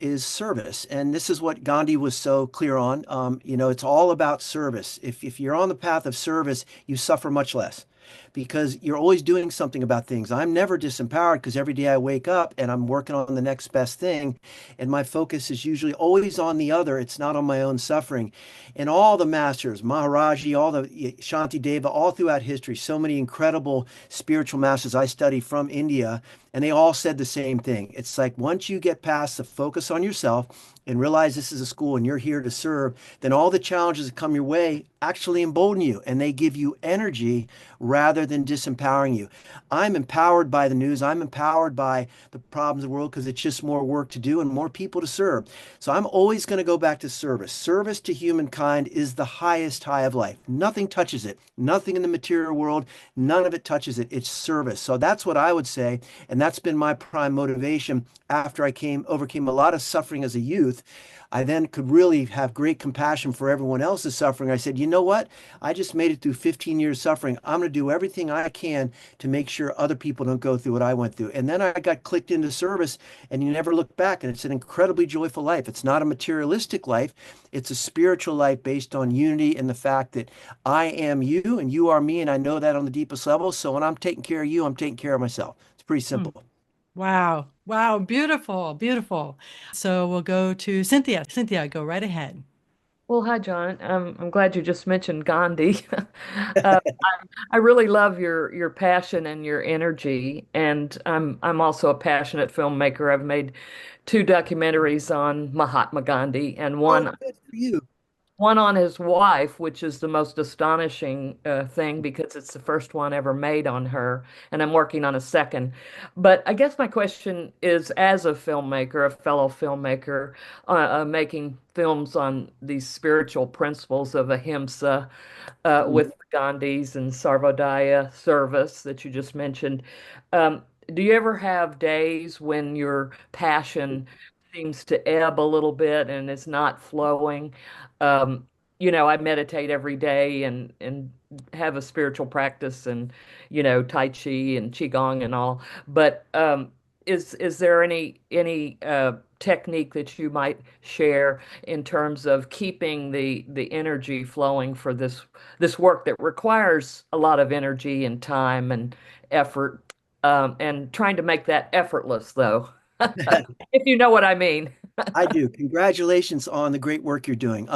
is service. And this is what Gandhi was so clear on. It's all about service. If you're on the path of service, you suffer much less, because you're always doing something about things. I'm never disempowered, because every day I wake up and I'm working on the next best thing. And my focus is usually always on the other. It's not on my own suffering. And all the masters, Maharaji, all the Shanti Deva, all throughout history, so many incredible spiritual masters I study from India, and they all said the same thing. It's like, once you get past the focus on yourself and realize this is a school and you're here to serve, then all the challenges that come your way actually embolden you, and they give you energy rather than disempowering you. I'm empowered by the news. I'm empowered by the problems of the world, because it's just more work to do and more people to serve. So I'm always going to go back to service. Service to humankind is the highest high of life. Nothing touches it. Nothing in the material world, none of it touches it. It's service. So that's what I would say. And that's been my prime motivation after I overcame a lot of suffering as a youth. I then could really have great compassion for everyone else's suffering. I said, you know what? I just made it through 15 years suffering. I'm going to do everything I can to make sure other people don't go through what I went through. And then I got clicked into service, and you never look back. And it's an incredibly joyful life. It's not a materialistic life. It's a spiritual life based on unity and the fact that I am you and you are me. And I know that on the deepest level. So when I'm taking care of you, I'm taking care of myself. It's pretty simple. Wow. Wow. Beautiful. Beautiful. So we'll go to Cynthia. Cynthia, go right ahead. Well, hi, John. I'm glad you just mentioned Gandhi. I, I really love your passion and your energy, and I'm also a passionate filmmaker. I've made 2 documentaries on Mahatma Gandhi and Oh, good for you. one on his wife, which is the most astonishing thing because it's the first one ever made on her, and I'm working on a second. But I guess my question is, as a filmmaker, a fellow filmmaker, making films on these spiritual principles of ahimsa with the Gandhis and Sarvodaya service that you just mentioned, do you ever have days when your passion seems to ebb a little bit and is not flowing? Um, I meditate every day and have a spiritual practice and, Tai Chi and Qigong and all. But is there any technique that you might share in terms of keeping the energy flowing for this work that requires a lot of energy and time and effort, and trying to make that effortless, though, if you know what I mean? I do. Congratulations on the great work you're doing.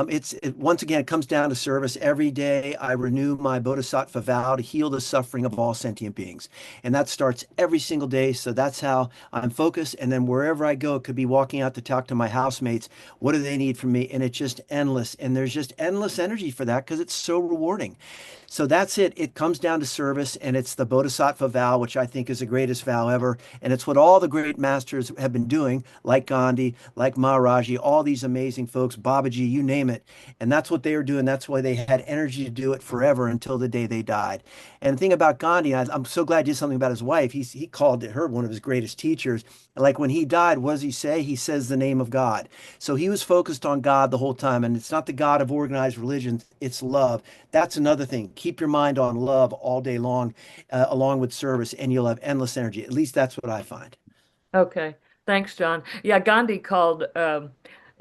Once again, it comes down to service. Every day I renew my bodhisattva vow to heal the suffering of all sentient beings. And that starts every single day. So that's how I'm focused. And then wherever I go, it could be walking out to talk to my housemates. What do they need from me? And it's just endless. And there's just endless energy for that because it's so rewarding. So that's it. It comes down to service, and it's the Bodhisattva vow, which I think is the greatest vow ever. And it's what all the great masters have been doing, like Gandhi, like Maharaji, all these amazing folks, Babaji, you name it. And that's what they were doing. That's why they had energy to do it forever until the day they died. And the thing about Gandhi, I'm so glad you did something about his wife. He called her one of his greatest teachers. Like when he died, what does he say? He says the name of God. So he was focused on God the whole time. And it's not the God of organized religion, it's love. That's another thing. Keep your mind on love all day long, along with service, and you'll have endless energy. At least that's what I find. Okay. Thanks, John. Yeah, Gandhi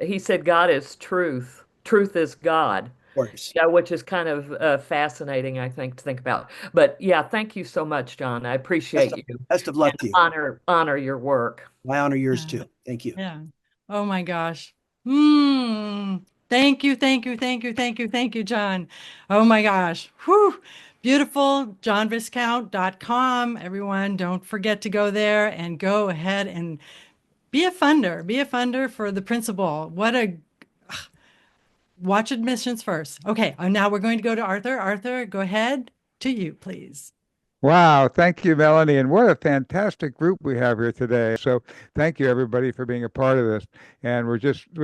he said God is truth. Truth is God. Of course. Yeah, which is kind of fascinating, I think, to think about. But yeah, thank you so much, John. I appreciate you. Best of luck to you. Honor your work. I honor yours too. Thank you. Yeah. Oh my gosh. Thank you, thank you, thank you, thank you, thank you, John. Oh my gosh. Whew. Beautiful. JohnViscount.com. Everyone, don't forget to go there and go ahead and be a funder. Be a funder for the principal. Watch admissions first. Okay, now we're going to go to Arthur. Arthur, go ahead. To you, please. Wow, thank you, Melanie, and what a fantastic group we have here today. So thank you, everybody, for being a part of this, and we're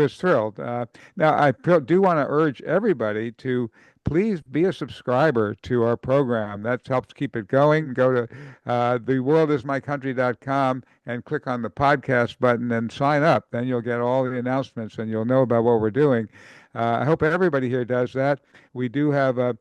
thrilled. Now, I do want to urge everybody to please be a subscriber to our program. That helps keep it going. Go to theworldismycountry.com and click on the podcast button and sign up. Then you'll get all the announcements and you'll know about what we're doing. I hope everybody here does that. We do have a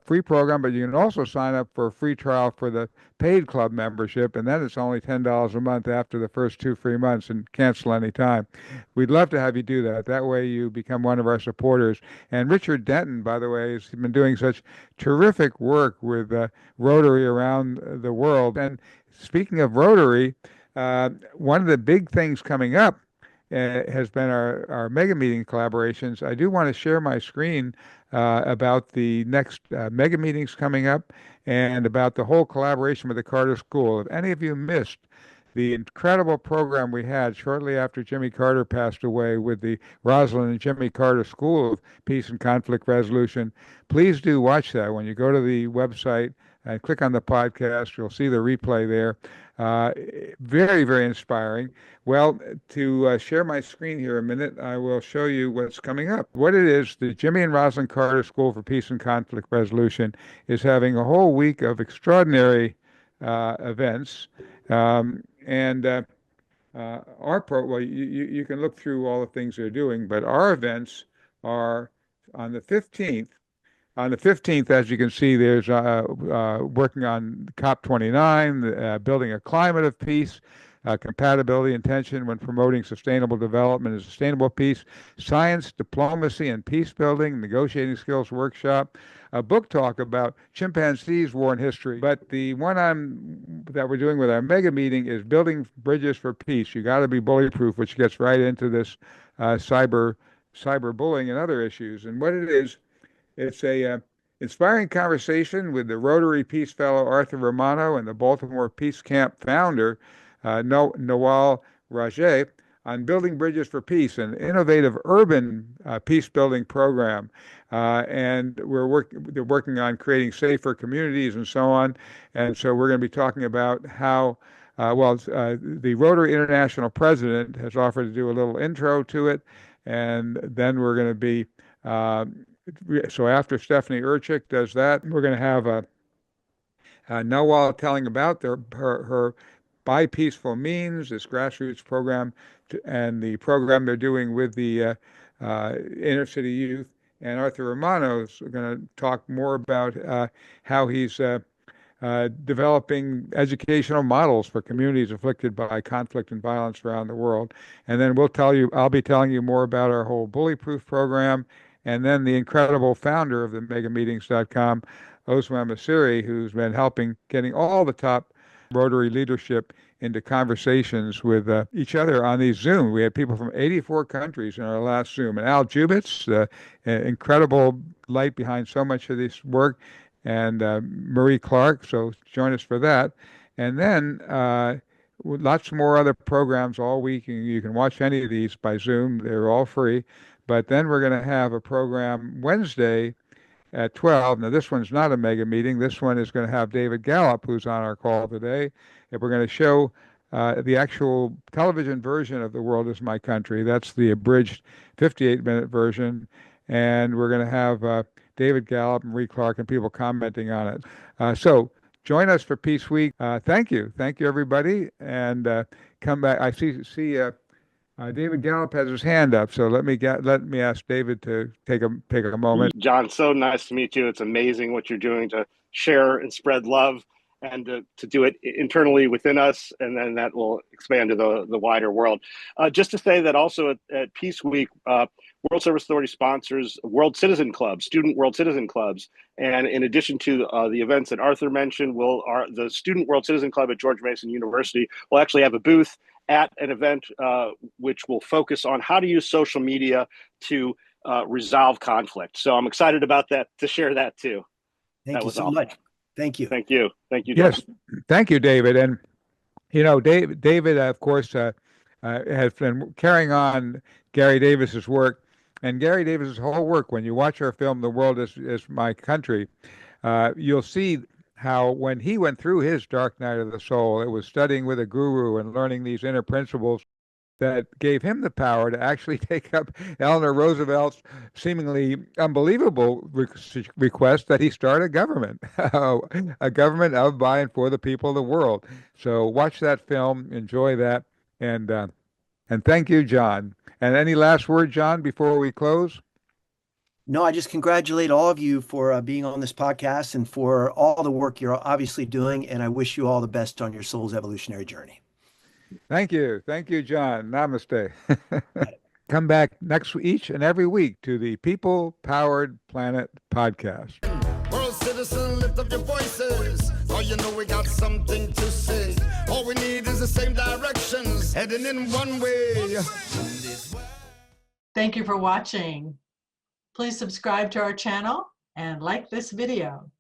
free program, but you can also sign up for a free trial for the paid club membership, and then it's only $10 a month after the first 2 free months and cancel anytime. We'd love to have you do that. That way you become one of our supporters. And Richard Denton, by the way, has been doing such terrific work with Rotary around the world. And speaking of Rotary, one of the big things coming up has been our mega meeting collaborations. I do want to share my screen about the next mega meetings coming up and about the whole collaboration with the Carter School. If any of you missed the incredible program we had shortly after Jimmy Carter passed away with the Rosalind and Jimmy Carter School of Peace and Conflict Resolution, please do watch that. When you go to the website and click on the podcast, you'll see the replay there. Very, very inspiring. Well, to share my screen here a minute, I will show you what's coming up. What it is, the Jimmy and Rosalind Carter School for Peace and Conflict Resolution is having a whole week of extraordinary events. well, you can look through all the things they're doing, but our events are on the 15th. On the 15th, as you can see, there's working on COP29, building a climate of peace, compatibility and tension when promoting sustainable development and sustainable peace, science, diplomacy, and peace building, negotiating skills workshop, a book talk about chimpanzees, war and history. But the one that we're doing with our mega meeting is building bridges for peace. You got to be bully-proof, which gets right into this cyberbullying and other issues. And what it is, it's a inspiring conversation with the Rotary Peace Fellow Arthur Romano and the Baltimore Peace Camp founder Nawal Rajeh on building bridges for peace, an innovative urban peace building program. And they're working on creating safer communities and so on. And so we're going to be talking about how, the Rotary International President has offered to do a little intro to it. And then we're going to be so after Stephanie Urchik does that, we're going to have Nawal telling about her By Peaceful Means, this grassroots program, and the program they're doing with the inner city youth. And Arthur Romano is going to talk more about how he's developing educational models for communities afflicted by conflict and violence around the world. And then I'll be telling you more about our whole bully-proof program. And then the incredible founder of the megameetings.com, Osman Masiri, who's been helping getting all the top Rotary leadership into conversations with each other on these Zoom. We had people from 84 countries in our last Zoom. And Al Jubitz, incredible light behind so much of this work, and Marie Clark, so join us for that. And then lots more other programs all week. You can watch any of these by Zoom. They're all free. But then we're going to have a program Wednesday at 12. Now, this one's not a mega meeting. This one is going to have David Gallup, who's on our call today. And we're going to show the actual television version of The World Is My Country. That's the abridged 58-minute version. And we're going to have David Gallup and Marie Clark and people commenting on it. So join us for Peace Week. Thank you. Thank you, everybody. And come back. I see David Gallup has his hand up, so let me ask David to take a moment. John, so nice to meet you. It's amazing what you're doing to share and spread love, and to do it internally within us, and then that will expand to the wider world. Just to say that also at Peace Week, World Service Authority sponsors World Citizen Clubs, Student World Citizen Clubs. And in addition to the events that Arthur mentioned, the Student World Citizen Club at George Mason University will actually have a booth at an event which will focus on how to use social media to resolve conflict. So I'm excited about that, to share that too. Thank you so much. Thank you. Thank you. Thank you. Yes. Thank you, David. And, David, of course, has been carrying on Gary Davis's work. And Gary Davis's whole work, when you watch our film, The World Is My Country, you'll see how when he went through his dark night of the soul, it was studying with a guru and learning these inner principles that gave him the power to actually take up Eleanor Roosevelt's seemingly unbelievable request that he start a government, a government of, by, and for the people of the world. So watch that film, enjoy that, and thank you, John. And any last word, John, before we close? No, I just congratulate all of you for being on this podcast and for all the work you're obviously doing. And I wish you all the best on your soul's evolutionary journey. Thank you. Thank you, John. Namaste. Come back each and every week to the People Powered Planet podcast. World citizen, lift up your voices. Oh, you know we got something to say. All we need is the same directions, heading in one way. Thank you for watching. Please subscribe to our channel and like this video.